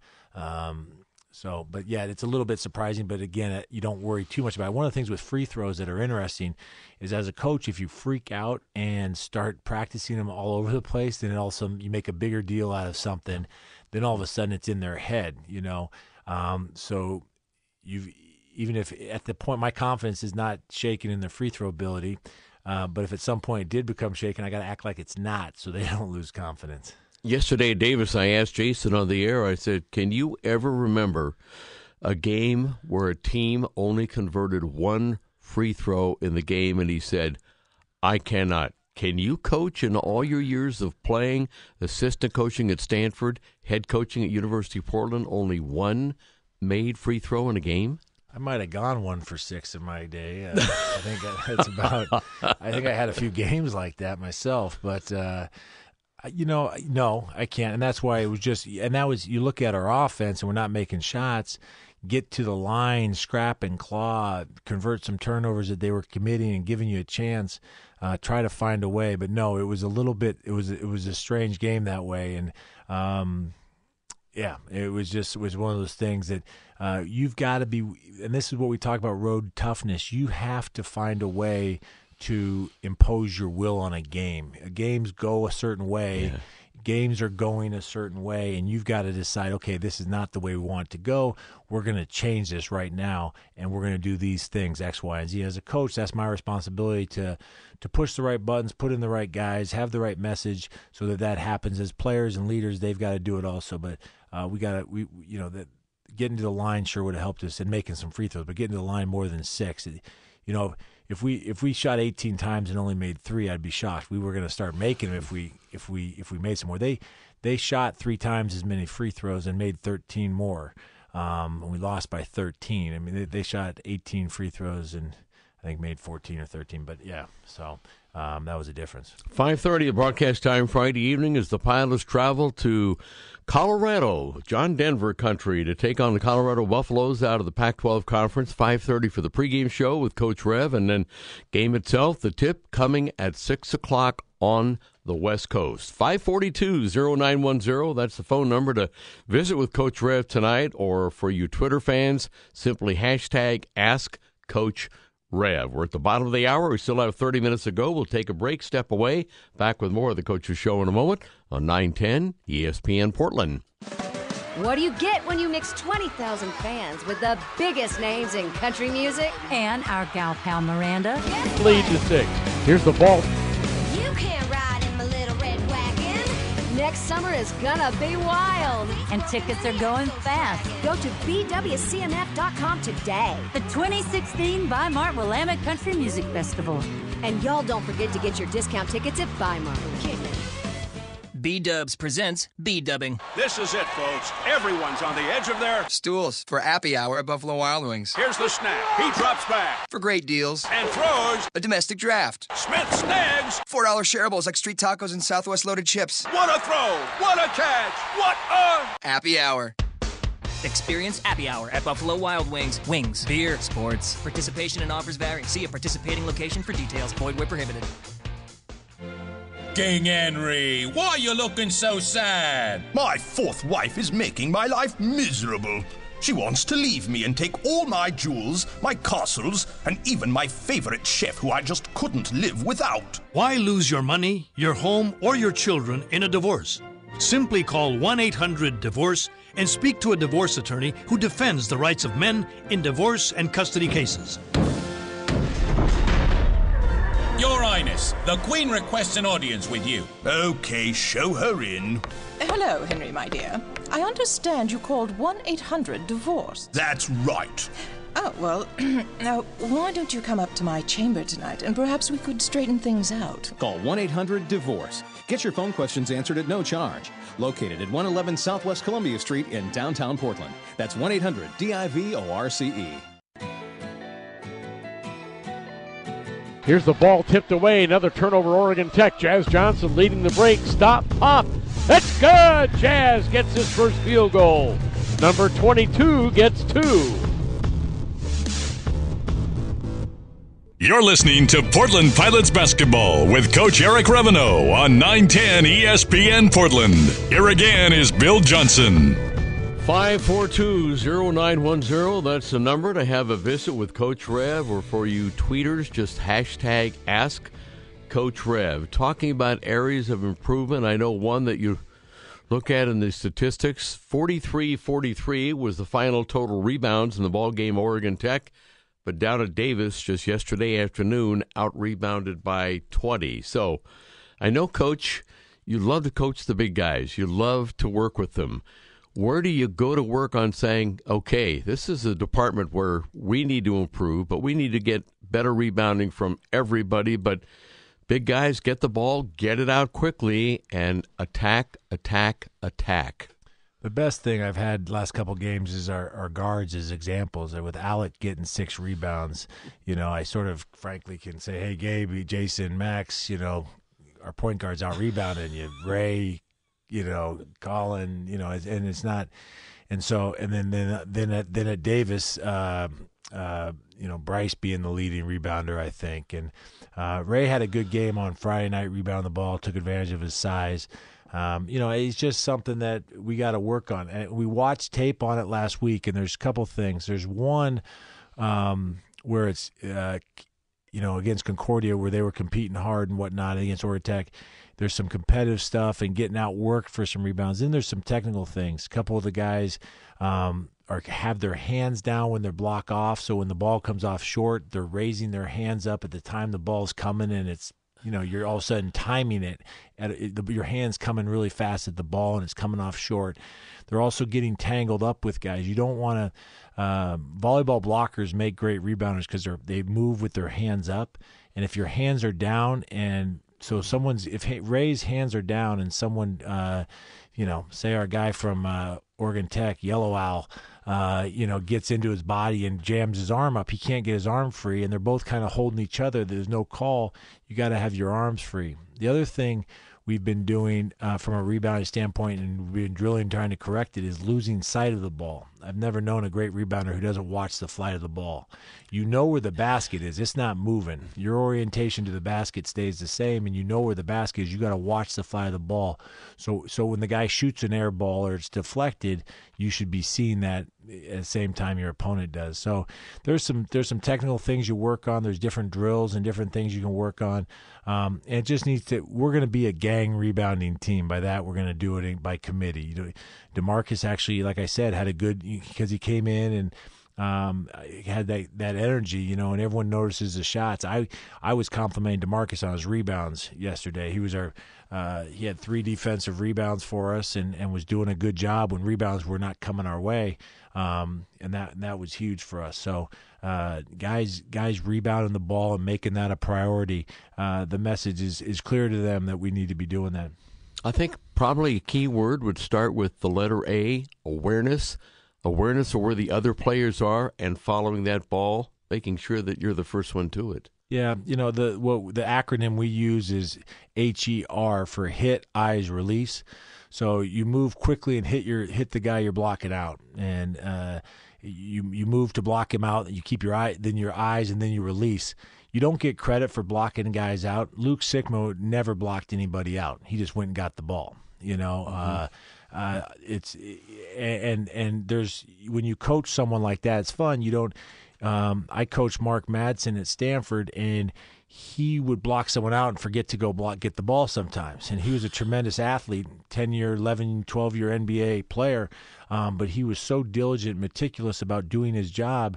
but yeah, it's a little bit surprising. But again, you don't worry too much about it. One of the things with free throws that are interesting is, as a coach, if you freak out and start practicing them all over the place, then also you make a bigger deal out of something. Then all of a sudden it's in their head, So even if at the point my confidence is not shaken in the free throw ability, but if at some point it did become shaken, I got to act like it's not, so they don't lose confidence. Yesterday at Davis, I asked Jason on the air, I said, can you ever remember a game where a team only converted one free throw in the game? And he said, I cannot. Can you, coach, in all your years of playing, assistant coaching at Stanford, head coaching at University of Portland, only one made free throw in a game? I might have gone 1 for 6 in my day. I think that's about. I think I had a few games like that myself, but no, I can't. And that's why it was just. And that was, you look at our offense, and we're not making shots. Get to the line, scrap and claw, convert some turnovers that they were committing and giving you a chance. Try to find a way, but no, it was a little bit. It was a strange game that way, and it was one of those things that you've got to be. And this is what we talk about: road toughness. You have to find a way to impose your will on a game. Games go a certain way. Yeah. Games are going a certain way, and you've got to decide, okay, this is not the way we want it to go. We're going to change this right now, and we're going to do these things, X, Y, and Z. As a coach, that's my responsibility to push the right buttons, put in the right guys, have the right message so that happens. As players and leaders, they've got to do it also. But that getting to the line sure would have helped us in making some free throws, but getting to the line more than 6, if we shot 18 times and only made 3, I'd be shocked. We were going to start making them if we made some more. They shot 3 times as many free throws and made 13 more. And we lost by 13. I mean, they shot 18 free throws and I think made 14 or 13. But yeah, so that was a difference. 5:30 the broadcast time Friday evening as the Pilots travel to Colorado, John Denver country, to take on the Colorado Buffaloes out of the Pac-12 Conference. 5:30 for the pregame show with Coach Rev, and then game itself, the tip coming at 6 o'clock on the West Coast. 542-0910, that's the phone number to visit with Coach Rev tonight, or for you Twitter fans, simply hashtag #AskCoachRev. We're at the bottom of the hour. We still have 30 minutes to go. We'll take a break, step away. Back with more of the Coach's Show in a moment on 910 ESPN Portland. What do you get when you mix 20,000 fans with the biggest names in country music? And our gal pal Miranda. Lead to 6. Here's the ball. You can't ride in my little red wagon. Next summer is gonna be wild. And tickets are going fast. Go to BWCMF.com today. The 2016 Weimar Willamette Country Music Festival. And y'all don't forget to get your discount tickets at Weimar. B-Dubs presents B-Dubbing. This is it, folks. Everyone's on the edge of their stools for Appy Hour at Buffalo Wild Wings. Here's the snap. He drops back. For great deals. And throws. A domestic draft. Smith snags. $4 shareables like street tacos and Southwest loaded chips. What a throw. What a catch. What a... Appy Hour. Experience Appy Hour at Buffalo Wild Wings. Wings, beer, sports. Participation and offers vary. See a participating location for details. Void where prohibited. King Henry, why are you looking so sad? My 4th wife is making my life miserable. She wants to leave me and take all my jewels, my castles, and even my favorite chef who I just couldn't live without. Why lose your money, your home, or your children in a divorce? Simply call 1-800-DIVORCE and speak to a divorce attorney who defends the rights of men in divorce and custody cases. Your Highness, the Queen requests an audience with you. Okay, show her in. Hello, Henry, my dear. I understand you called 1-800-DIVORCE. That's right. Oh, well, now, why don't you come up to my chamber tonight, and perhaps we could straighten things out. Call 1-800-DIVORCE. Get your phone questions answered at no charge. Located at 111 Southwest Columbia Street in downtown Portland. That's 1-800-DIVORCE. Here's the ball tipped away. Another turnover, Oregon Tech. Jazz Johnson leading the break. Stop, pop. That's good. Jazz gets his first field goal. Number 22 gets 2. You're listening to Portland Pilots basketball with Coach Eric Reveneau on 910 ESPN Portland. Here again is Bill Johnson. 542-0910. That's the number to have a visit with Coach Rev, or for you tweeters, just hashtag Ask Coach Rev. Talking about areas of improvement, I know one that you look at in the statistics, 43-43 was the final total rebounds in the ball game, Oregon Tech. But down at Davis just yesterday afternoon, out-rebounded by 20. So I know, Coach, you love to coach the big guys. You love to work with them. Where do you go to work on saying, okay, this is a department where we need to improve, but we need to get better rebounding from everybody. But big guys, get the ball, get it out quickly, and attack, attack, attack. The best thing I've had last couple games is our guards as examples. With Alec getting 6 rebounds, I sort of frankly can say, hey, Gabe, Jason, Max, our point guards out rebounding you. Ray, Colin, and it's not. And so, and then at Davis, Bryce being the leading rebounder, I think. And Ray had a good game on Friday night, rebounding the ball, took advantage of his size. It's just something that we got to work on. And we watched tape on it last week, and there's a couple things. There's one where it's, against Concordia, where they were competing hard and whatnot against Oregon Tech. There's some competitive stuff and getting outworked for some rebounds. Then there's some technical things. A couple of the guys have their hands down when they're block off, so when the ball comes off short, they're raising their hands up at the time the ball's coming, and it's you're all of a sudden timing it. Your hand's coming really fast at the ball, and it's coming off short. They're also getting tangled up with guys. You don't want to volleyball blockers make great rebounders because they move with their hands up. And if your hands are down, and so if Ray's hands are down and someone, say our guy from Oregon Tech, Yellow Owl, gets into his body and jams his arm up, he can't get his arm free, and they're both kind of holding each other. There's no call. You got to have your arms free. The other thing we've been doing from a rebounding standpoint, and we've been drilling trying to correct it, is losing sight of the ball. I've never known a great rebounder who doesn't watch the flight of the ball. You know where the basket is. It's not moving. Your orientation to the basket stays the same, and you know where the basket is. You got to watch the flight of the ball. So when the guy shoots an air ball or it's deflected, you should be seeing that at the same time your opponent does. So there's some technical things you work on. There's different drills and different things you can work on. And it just needs to. We're going to be a gang rebounding team. By that, we're going to do it by committee. DeMarcus actually, like I said, had a good, because he came in and had that energy, and everyone notices the shots. I was complimenting DeMarcus on his rebounds yesterday. He was he had 3 defensive rebounds for us and was doing a good job when rebounds were not coming our way. And that was huge for us. So guys rebounding the ball and making that a priority. The message is clear to them that we need to be doing that. I think probably a key word would start with the letter A, awareness. Awareness of where the other players are and following that ball, making sure that you're the first one to it. Yeah, the acronym we use is HER for hit, eyes, release. So you move quickly and hit the guy you're blocking out, and you move to block him out. You keep your eyes, and then you release. You don't get credit for blocking guys out. Luke Sikma never blocked anybody out. He just went and got the ball. It's and there's, when you coach someone like that, it's fun. You don't. I coached Mark Madsen at Stanford, and he would block someone out and forget to go get the ball sometimes. And he was a tremendous athlete, 10-year, 11, 12-year NBA player, but he was so diligent, meticulous about doing his job.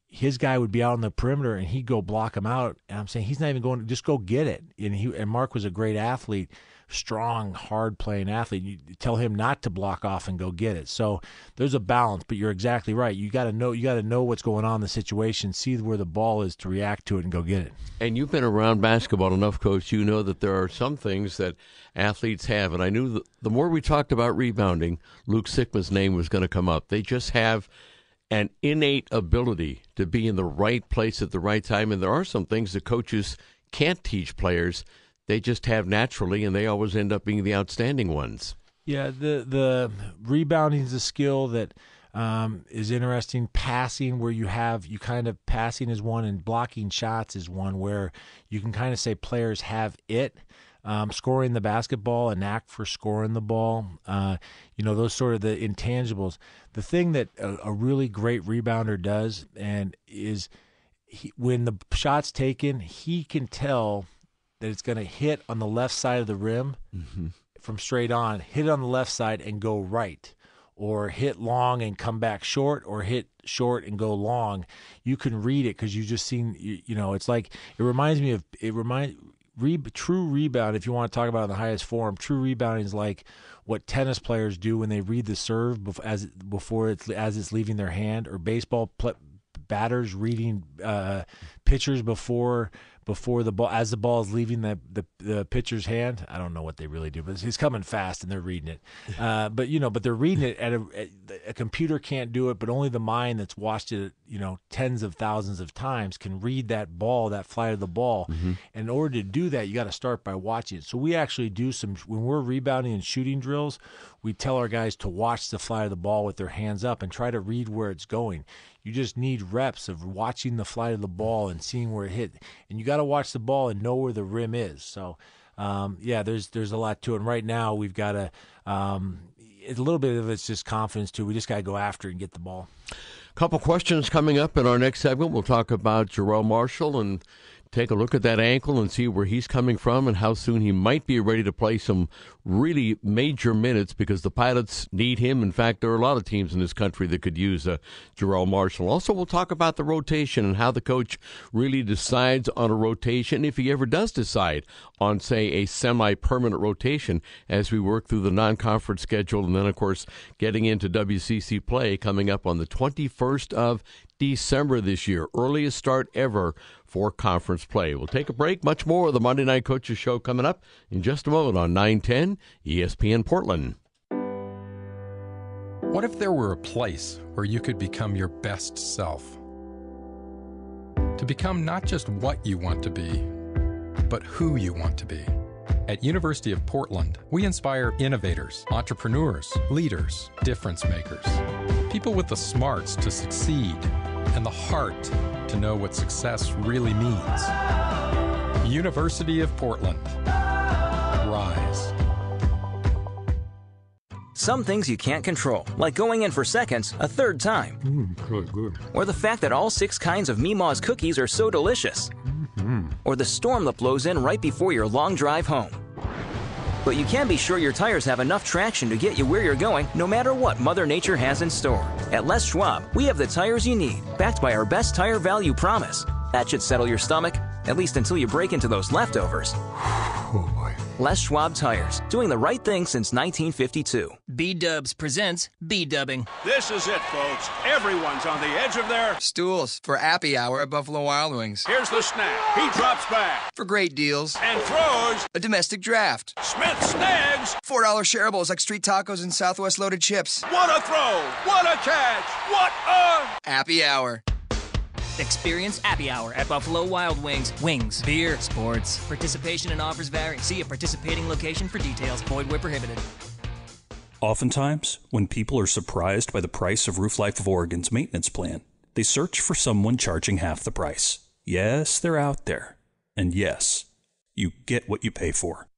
His guy would be out on the perimeter, and he'd go block him out. And I'm saying, he's not even going to just go get it. And Mark was a great athlete, strong, hard-playing athlete. You tell him not to block off and go get it. So there's a balance, but you're exactly right. You got to know what's going on in the situation, see where the ball is to react to it and go get it. And you've been around basketball enough, Coach. You know that there are some things that athletes have, and I knew that the more we talked about rebounding, Luke Sikma's name was going to come up. They just have an innate ability to be in the right place at the right time, and there are some things that coaches can't teach players. They just have naturally, and they always end up being the outstanding ones. Yeah, the rebounding is a skill that is interesting. Passing, where you kind of passing is one, and blocking shots is one where you can kind of say players have it. Scoring the basketball, a knack for scoring the ball, those sort of the intangibles. The thing that a really great rebounder does is when the shot's taken, he can tell that it's going to hit on the left side of the rim from straight on, hit on the left side and go right, or hit long and come back short, or hit short and go long. You can read it because you just seen, it's like, true rebound, if you want to talk about it in the highest form, true rebounding is like what tennis players do when they read the serve as it's leaving their hand, or baseball batters reading pitchers before the ball, as the ball is leaving the pitcher's hand. I don't know what they really do, but he's coming fast and they're reading it. But they're reading it at a computer can't do it, but only the mind that's watched it, tens of thousands of times can read that ball, that flight of the ball. And in order to do that, you got to start by watching it. So we actually do when we're rebounding and shooting drills, we tell our guys to watch the flight of the ball with their hands up and try to read where it's going. You just need reps of watching the flight of the ball and seeing where it hit. And you got to watch the ball and know where the rim is. So, there's a lot to it. And right now we've got to a little bit of it's just confidence, too. We just got to go after it and get the ball. A couple questions coming up in our next segment. We'll talk about Jarrell Marshall and take a look at that ankle and see where he's coming from and how soon he might be ready to play some really major minutes, because the Pilots need him. In fact, there are a lot of teams in this country that could use Jarrell Marshall. Also, we'll talk about the rotation and how the coach really decides on a rotation, if he ever does decide on, say, a semi-permanent rotation as we work through the non-conference schedule, and then, of course, getting into WCC play coming up on the 21st of December this year. Earliest start ever for conference play. We'll take a break. Much more of the Monday Night Coaches Show coming up in just a moment on 910 ESPN Portland. What if there were a place where you could become your best self? To become not just what you want to be, but who you want to be. At University of Portland, we inspire innovators, entrepreneurs, leaders, difference makers, people with the smarts to succeed and the heart to know what success really means. University of Portland. Rise. Some things you can't control, like going in for seconds a third time. Good. Or the fact that all 6 kinds of Meemaw's cookies are so delicious. Or the storm that blows in right before your long drive home. But you can be sure your tires have enough traction to get you where you're going, no matter what Mother Nature has in store. At Les Schwab, we have the tires you need, backed by our best tire value promise. That should settle your stomach, at least until you break into those leftovers. Oh, boy. Les Schwab Tires, doing the right thing since 1952. B-Dubs presents B-Dubbing. This is it, folks. Everyone's on the edge of their stools for Appy Hour at Buffalo Wild Wings. Here's the snap. He drops back. For great deals. And throws. A domestic draft. Smith snags. $4 shareables like street tacos and Southwest loaded chips. What a throw. What a catch. What a... Appy Hour. Experience Appy Hour at Buffalo Wild Wings. Wings, beer, sports. Participation and offers vary. See a participating location for details. Void where prohibited. Oftentimes, when people are surprised by the price of Roof Life of Oregon's maintenance plan, they search for someone charging half the price. Yes, they're out there. And yes, you get what you pay for.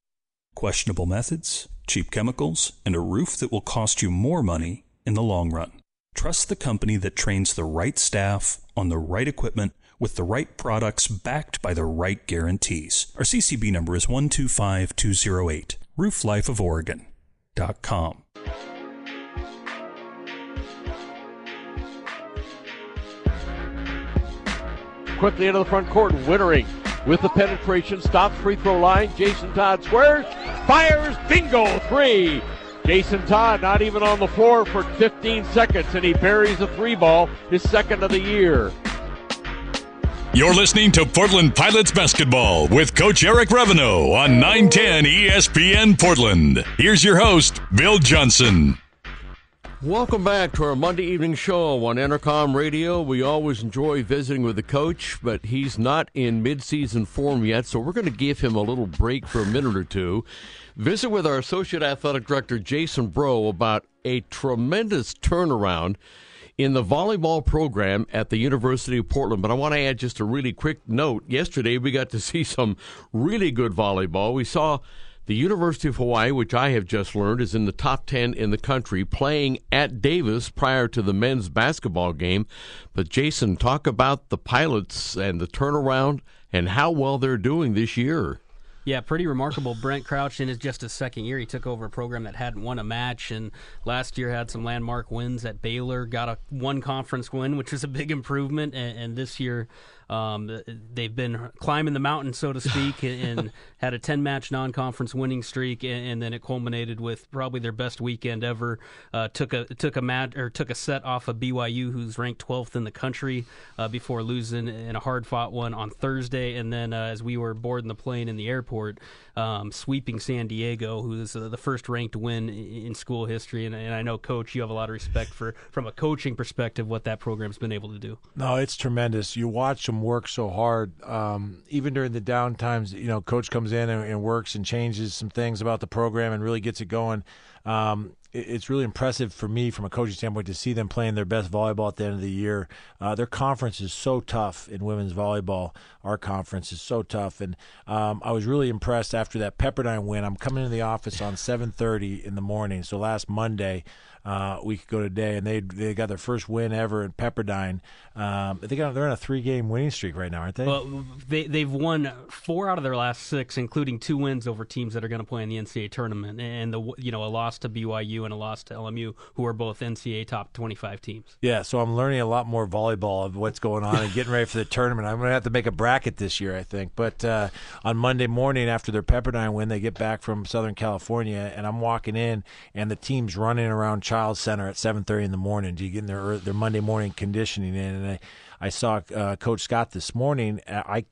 Questionable methods, cheap chemicals, and a roof that will cost you more money in the long run. Trust the company that trains the right staff on the right equipment with the right products backed by the right guarantees. Our CCB number is 125208. RoofLifeOfOregon.com. Quickly into the front court, Wittering with the penetration, stops free throw line. Jason Todd squares, fires, bingo, 3. Jason Todd not even on the floor for 15 seconds, and he buries a 3 ball, his second of the year. You're listening to Portland Pilots basketball with Coach Eric Reveneau on 910 ESPN Portland. Here's your host, Bill Johnson. Welcome back to our Monday evening show on Entercom Radio. We always enjoy visiting with the coach, but he's not in midseason form yet, so we're going to give him a little break for a minute or two. Visit with our Associate Athletic Director, Jason Breaux, about a tremendous turnaround in the volleyball program at the University of Portland. But I want to add just a really quick note. Yesterday, we got to see some really good volleyball. We saw the University of Hawaii, which I have just learned is in the top 10 in the country, playing at Davis prior to the men's basketball game. But, Jason, talk about the Pilots and the turnaround and how well they're doing this year. Yeah, pretty remarkable. Brent Crouch, in just his second year, he took over a program that hadn't won a match, and last year had some landmark wins at Baylor, got one conference win, which is a big improvement, and this year they've been climbing the mountain, so to speak, and had a 10-match non-conference winning streak, and then it culminated with probably their best weekend ever. Took a set off of BYU, who's ranked 12th in the country, before losing in a hard-fought one on Thursday, and then as we were boarding the plane in the airport, sweeping San Diego, who is the first-ranked win in school history. And I know, Coach, you have a lot of respect for, from a coaching perspective, what that program's been able to do. No, it's tremendous. You watch them work so hard. Even during the down times, Coach comes in and works and changes some things about the program and really gets it going. It's really impressive for me from a coaching standpoint to see them playing their best volleyball at the end of the year. Their conference is so tough in women's volleyball. Our conference is so tough. And I was really impressed after that Pepperdine win. I'm coming into the office on 7:30 in the morning, so last Monday, a week ago today, and they got their first win ever in Pepperdine. They're on a 3-game winning streak right now, aren't they? Well, they've won 4 out of their last 6, including 2 wins over teams that are going to play in the NCAA tournament, and a loss to BYU and a loss to LMU, who are both NCAA top 25 teams. Yeah, so I'm learning a lot more volleyball of what's going on and getting ready for the tournament. I'm going to have to make a bracket this year, I think. But on Monday morning after their Pepperdine win, they get back from Southern California, and I'm walking in, and the team's running around Child Center at 7:30 in the morning to get their Monday morning conditioning in. And I saw Coach Scott this morning. I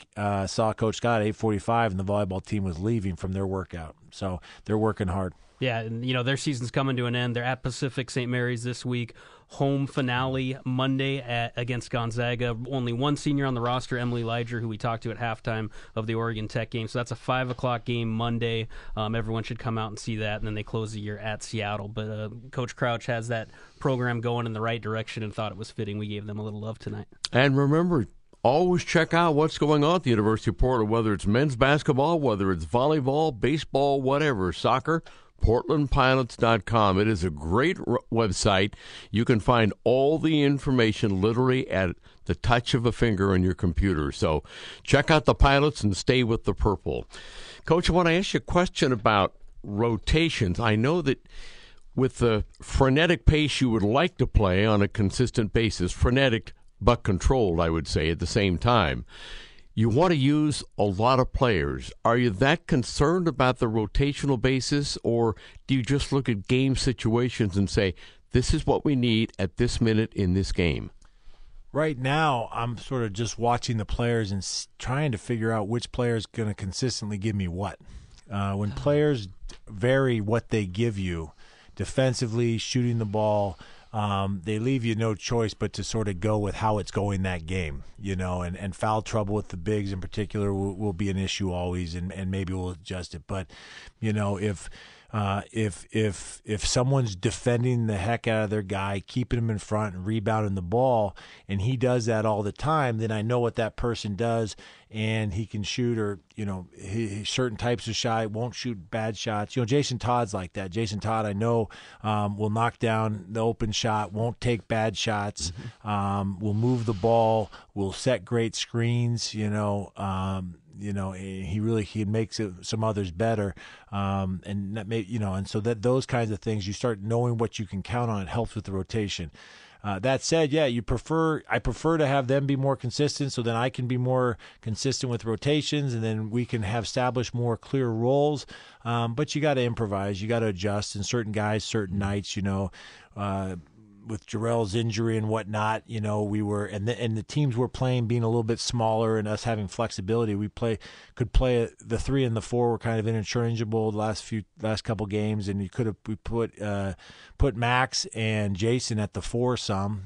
saw Coach Scott at 8:45, and the volleyball team was leaving from their workout. So they're working hard. Yeah, and their season's coming to an end. They're at Pacific St. Mary's this week. Home finale Monday against Gonzaga. Only one senior on the roster, Emily Liger, who we talked to at halftime of the Oregon Tech game. So that's a 5 o'clock game Monday. Everyone should come out and see that, and then they close the year at Seattle. But Coach Crouch has that program going in the right direction and thought it was fitting we gave them a little love tonight. And remember, always check out what's going on at the University of Portland, whether it's men's basketball, whether it's volleyball, baseball, whatever, soccer. PortlandPilots.com. It is a great website. You can find all the information literally at the touch of a finger on your computer. So check out the Pilots and stay with the purple. Coach, I want to ask you a question about rotations. I know that with the frenetic pace you would like to play on a consistent basis, frenetic but controlled, I would say, at the same time, you want to use a lot of players. Are you that concerned about the rotational basis, or do you just look at game situations and say, this is what we need at this minute in this game? Right now, I'm sort of just watching the players and trying to figure out which player is going to consistently give me what. When players vary what they give you, defensively, shooting the ball, they leave you no choice but to sort of go with how it's going that game, and foul trouble with the bigs in particular will be an issue always, and maybe we'll adjust it. But, if someone's defending the heck out of their guy, keeping him in front and rebounding the ball, and he does that all the time, then I know what that person does, and he can shoot, or he certain types of shot, won't shoot bad shots. Jason Todd's like that. Jason Todd, I know, will knock down the open shot, won't take bad shots, will move the ball, will set great screens. He makes some others better, and that and so that those kinds of things, you start knowing what you can count on. It helps with the rotation. That said, I prefer to have them be more consistent, so then I can be more consistent with rotations, and then we can have established more clear roles. But you got to improvise, you got to adjust, and certain guys, certain nights, with Jarrell's injury and whatnot, we were, and the teams we're playing being a little bit smaller and us having flexibility, we could play the 3 and the 4 were kind of interchangeable the last couple games, and we put Max and Jason at the 4 some,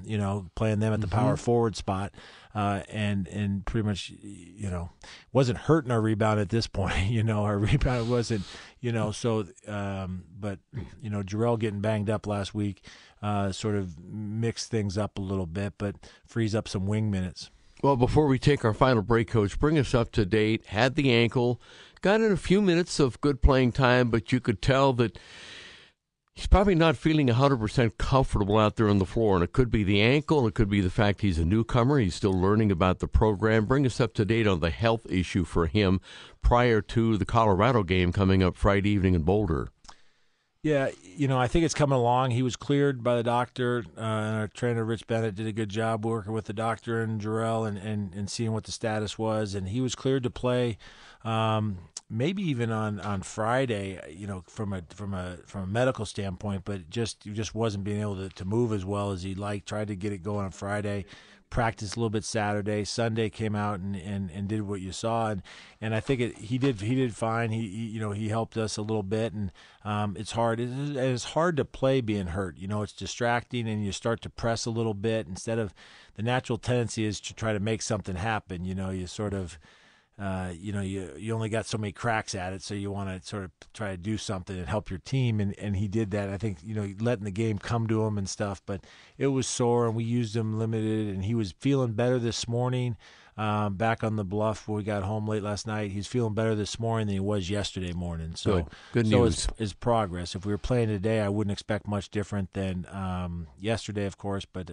playing them at the power forward spot. and pretty much, wasn't hurting our rebound at this point. Our rebound wasn't, so, but, Jarrell getting banged up last week sort of mixed things up a little bit, but frees up some wing minutes. Well, before we take our final break, Coach, bring us up to date. Had the ankle, got in a few minutes of good playing time, but you could tell that he's probably not feeling 100% comfortable out there on the floor, and it could be the ankle, it could be the fact he's a newcomer, he's still learning about the program. Bring us up to date on the health issue for him prior to the Colorado game coming up Friday evening in Boulder. Yeah, I think it's coming along. He was cleared by the doctor, and our trainer, Rich Bennett, did a good job working with the doctor and Jarrell and seeing what the status was, and he was cleared to play maybe even on Friday, from a medical standpoint, but just wasn't being able to move as well as he'd like. Tried to get it going on Friday, practiced a little bit Saturday. Sunday came out and did what you saw, and I think he did fine. He helped us a little bit, and it's hard. It's hard to play being hurt. It's distracting, and you start to press a little bit instead of the natural tendency is to try to make something happen. You sort of. You only got so many cracks at it, so you want to sort of try to do something and help your team, and he did that. I think, letting the game come to him and stuff, but it was sore, and we used him limited, and he was feeling better this morning, back on the bluff when we got home late last night. He's feeling better this morning than he was yesterday morning. So good news. So is progress. If we were playing today, I wouldn't expect much different than yesterday, of course, but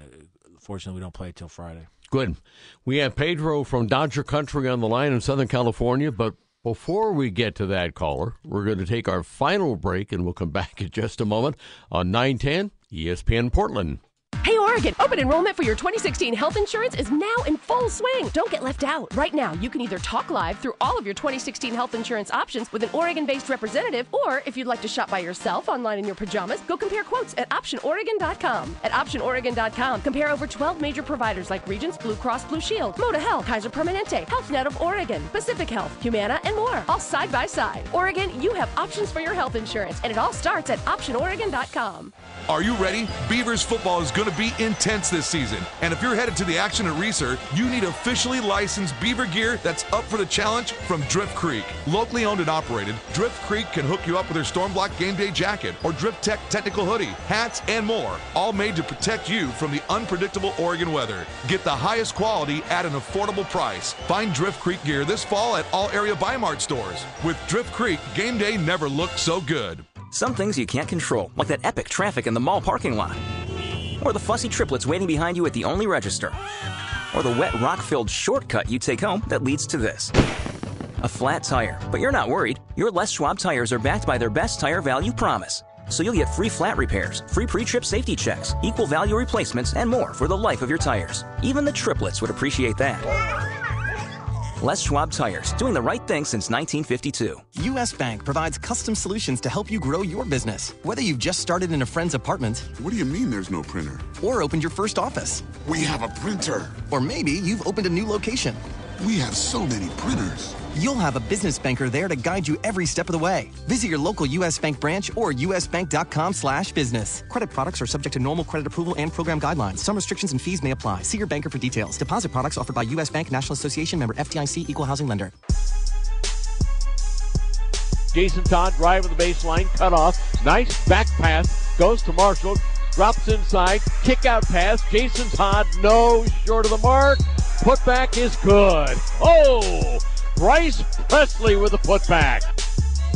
fortunately we don't play till Friday. Good. We have Pedro from Dodger Country on the line in Southern California, but before we get to that caller, we're going to take our final break, and we'll come back in just a moment on 910 ESPN Portland. Hey, Oregon, open enrollment for your 2016 health insurance is now in full swing. Don't get left out. Right now, you can either talk live through all of your 2016 health insurance options with an Oregon-based representative, or if you'd like to shop by yourself online in your pajamas, go compare quotes at OptionOregon.com. At OptionOregon.com, compare over 12 major providers like Regence, Blue Cross Blue Shield, Moda Health, Kaiser Permanente, Health Net of Oregon, Pacific Health, Humana, and more, all side by side. Oregon, you have options for your health insurance, and it all starts at OptionOregon.com. Are you ready? Beavers football is going to be intense this season. And if you're headed to the action at Reser, you need officially licensed Beaver gear that's up for the challenge from Drift Creek. Locally owned and operated, Drift Creek can hook you up with their Stormblock game day jacket or Drift Tech technical hoodie, hats, and more, all made to protect you from the unpredictable Oregon weather. Get the highest quality at an affordable price. Find Drift Creek gear this fall at all area Bi-Mart stores. With Drift Creek, game day never looked so good. Some things you can't control, like that epic traffic in the mall parking lot. Or the fussy triplets waiting behind you at the only register. Or the wet rock-filled shortcut you take home that leads to this. A flat tire. But you're not worried. Your Les Schwab tires are backed by their best tire value promise. So you'll get free flat repairs, free pre-trip safety checks, equal value replacements, and more for the life of your tires. Even the triplets would appreciate that. Les Schwab Tires, doing the right thing since 1952. U.S. Bank provides custom solutions to help you grow your business. Whether you've just started in a friend's apartment. What do you mean there's no printer? Or opened your first office. We have a printer. Or maybe you've opened a new location. We have so many printers. You'll have a business banker there to guide you every step of the way. Visit your local U.S. Bank branch or usbank.com/business. Credit products are subject to normal credit approval and program guidelines. Some restrictions and fees may apply. See your banker for details. Deposit products offered by U.S. Bank, National Association, member FDIC, Equal Housing Lender. Jason Todd driving the baseline, cut off. Nice back pass, goes to Marshall, drops inside, kick out pass. Jason Todd, no, short of the mark. Putback is good. Oh! Bryce Presley with a putback.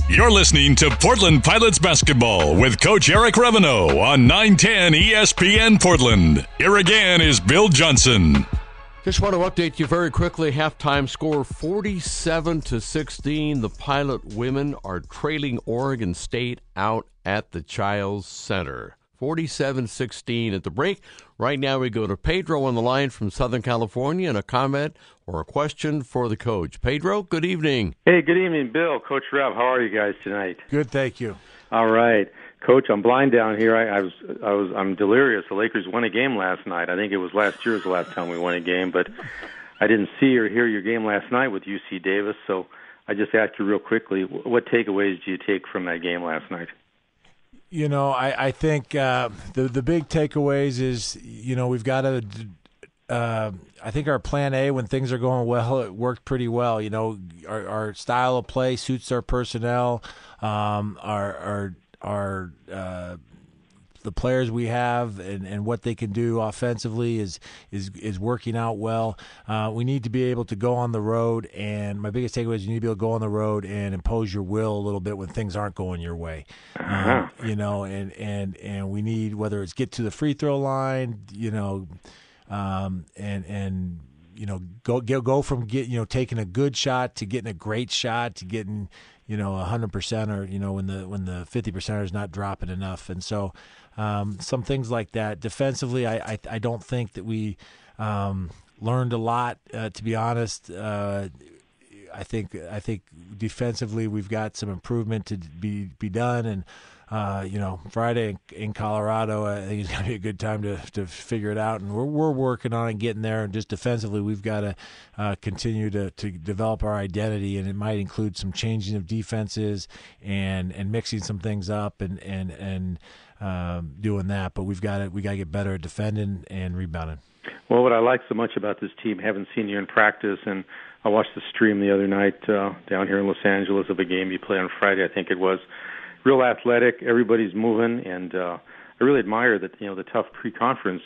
You're listening to Portland Pilots basketball with Coach Eric Reveneau on 910 ESPN Portland. Here again is Bill Johnson. Just want to update you very quickly. Halftime score 47-16. The Pilot women are trailing Oregon State out at the Childs Center. 47-16 at the break. Right now we go to Pedro on the line from Southern California and a comment or a question for the coach. Pedro, good evening. Hey, good evening, Bill. Coach Rev, how are you guys tonight? Good, thank you. All right. Coach, I'm blind down here. I'm delirious. The Lakers won a game last night. I think it was last year was the last time we won a game, but I didn't see or hear your game last night with UC Davis, so I just asked you real quickly, what takeaways do you take from that game last night? You know, I think the big takeaways is, we've got to I think our plan A, when things are going well, it worked pretty well. You know, our style of play suits our personnel. The players we have and what they can do offensively is working out well. We need to be able to go on the road, and my biggest takeaway is you need to be able to go on the road and impose your will a little bit when things aren't going your way. You know, and we need, whether it's get to the free throw line, you know, and you know, go from taking a good shot to getting a great shot to getting 100%, or when the 50% is not dropping enough. And so some things like that. Defensively, I don't think that we learned a lot, to be honest. I think defensively we've got some improvement to be done, and Friday in Colorado, I think it's going to be a good time to figure it out, and we're working on it, getting there. And just defensively, we've got to continue to develop our identity, and it might include some changing of defenses and mixing some things up and doing that. But we got to get better at defending and rebounding. Well, what I like so much about this team, haven't seen you in practice, and I watched the stream the other night down here in Los Angeles of a game you played on Friday, I think it was. Real athletic, everybody's moving, and I really admire that the tough pre-conference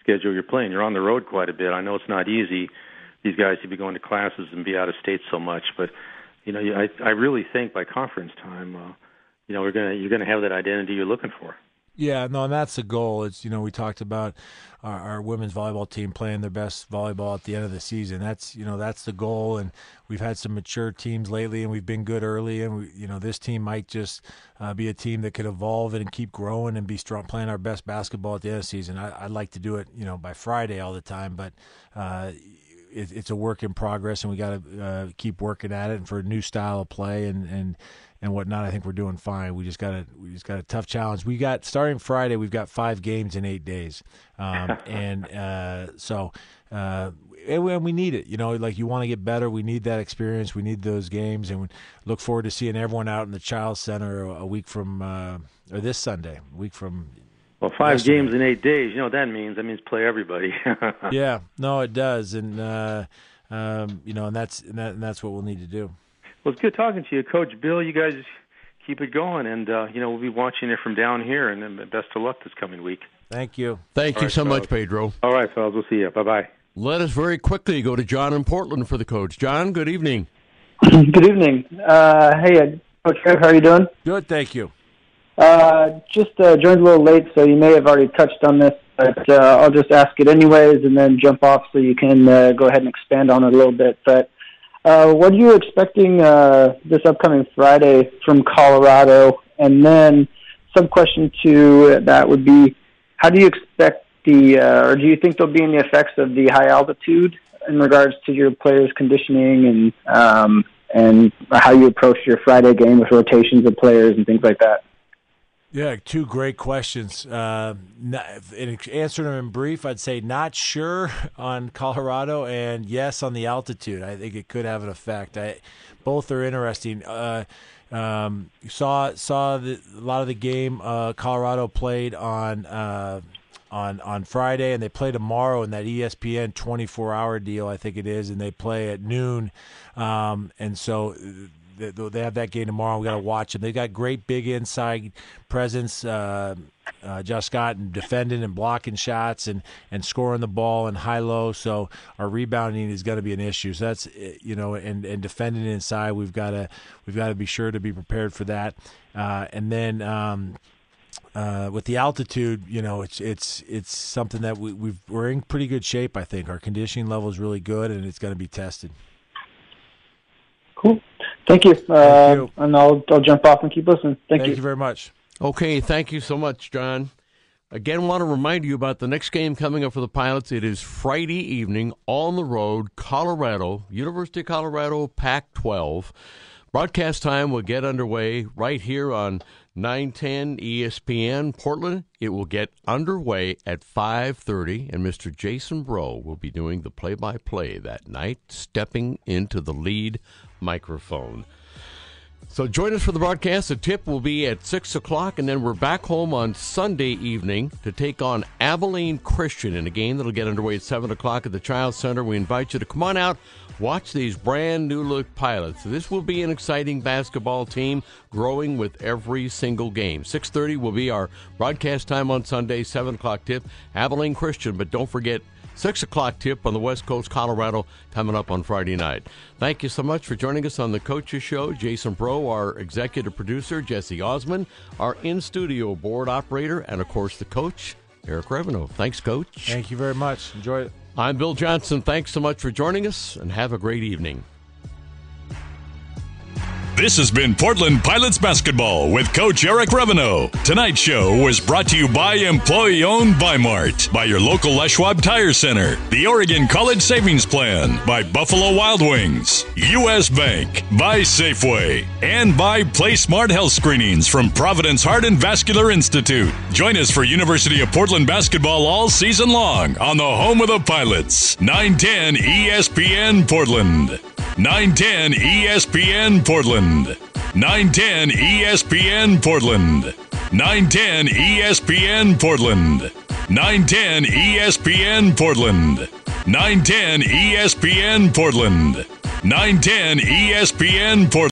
schedule you're playing. You're on the road quite a bit. I know it's not easy. These guys to be going to classes and be out of state so much, but I really think by conference time, you're gonna have that identity you're looking for. Yeah, no, and that's the goal. It's we talked about our women's volleyball team playing their best volleyball at the end of the season. That's that's the goal, and we've had some mature teams lately, and we've been good early, and this team might just be a team that could evolve and keep growing and be strong, playing our best basketball at the end of the season. I'd like to do it by Friday all the time, but it's a work in progress, and we got to keep working at it. And for a new style of play and whatnot, I think we're doing fine. We just got a tough challenge. Starting Friday, we've got 5 games in 8 days, and we need it. You want to get better. We need that experience. We need those games, and we look forward to seeing everyone out in the Child Center a week from or this Sunday, a week from. Well, 5 games in 8 days. You know what that means? That means play everybody. Yeah, no, it does, and and that's what we'll need to do. Well, it's good talking to you, Coach Bill. You guys keep it going, and we'll be watching it from down here. And best of luck this coming week. Thank you. Thank you so much, Pedro. All right, fellas. We'll see you. Bye-bye. Let us very quickly go to John in Portland for the coach. John, good evening. Good evening. Hey, Coach Trev, how are you doing? Good, thank you. Just joined a little late, so you may have already touched on this, but I'll just ask it anyways and then jump off so you can go ahead and expand on it a little bit. But what are you expecting this upcoming Friday from Colorado? And then some question to that would be, how do you expect or do you think there'll be any effects of the high altitude in regards to your players' conditioning and how you approach your Friday game with rotations of players and things like that? Yeah, 2 great questions. In answering them in brief, I'd say not sure on Colorado, and yes on the altitude. I think it could have an effect. Both are interesting. Saw a lot of the game Colorado played on Friday, and they play tomorrow in that ESPN 24-hour deal, I think it is, and they play at noon. And so they have that game tomorrow. We got to watch them. They got great big inside presence. Josh Scott and defending and blocking shots and scoring the ball and high-low. So our rebounding is going to be an issue. So that's and defending inside. We've got to be sure to be prepared for that. And then with the altitude, it's something that we're in pretty good shape. I think our conditioning level is really good, and it's going to be tested. Cool. Thank you. Thank you. And I'll jump off and keep listening. Thank you. Thank you very much. Okay, thank you so much, John. Again, want to remind you about the next game coming up for the Pilots. It is Friday evening on the road, Colorado, University of Colorado, Pac-12. Broadcast time will get underway right here on 910 ESPN Portland. It will get underway at 5:30, and Mr. Jason Breaux will be doing the play-by-play that night, stepping into the lead microphone. So join us for the broadcast. The tip will be at 6 o'clock, and then we're back home on Sunday evening to take on Abilene Christian in a game that'll get underway at 7 o'clock at the Child Center. We invite you to come on out, watch these brand new look Pilots. So this will be an exciting basketball team growing with every single game. 6:30 will be our broadcast time on Sunday, 7 o'clock tip, Abilene Christian. But don't forget, 6 o'clock tip on the West Coast, Colorado, coming up on Friday night. Thank you so much for joining us on the Coaches Show. Jason Breaux, our executive producer, Jesse Osmond, our in-studio board operator, and, of course, the coach, Eric Reveneau. Thanks, Coach. Thank you very much. Enjoy it. I'm Bill Johnson. Thanks so much for joining us, and have a great evening. This has been Portland Pilots Basketball with Coach Eric Reveneau. Tonight's show was brought to you by Employee-Owned Weimart, by your local Les Schwab Tire Center, the Oregon College Savings Plan, by Buffalo Wild Wings, U.S. Bank, by Safeway, and by Play Smart Health Screenings from Providence Heart and Vascular Institute. Join us for University of Portland basketball all season long on the home of the Pilots, 910 ESPN Portland. 910 ESPN Portland. 910 ESPN Portland. 910 ESPN Portland. 910 ESPN Portland. 910 ESPN Portland. 910 ESPN Portland.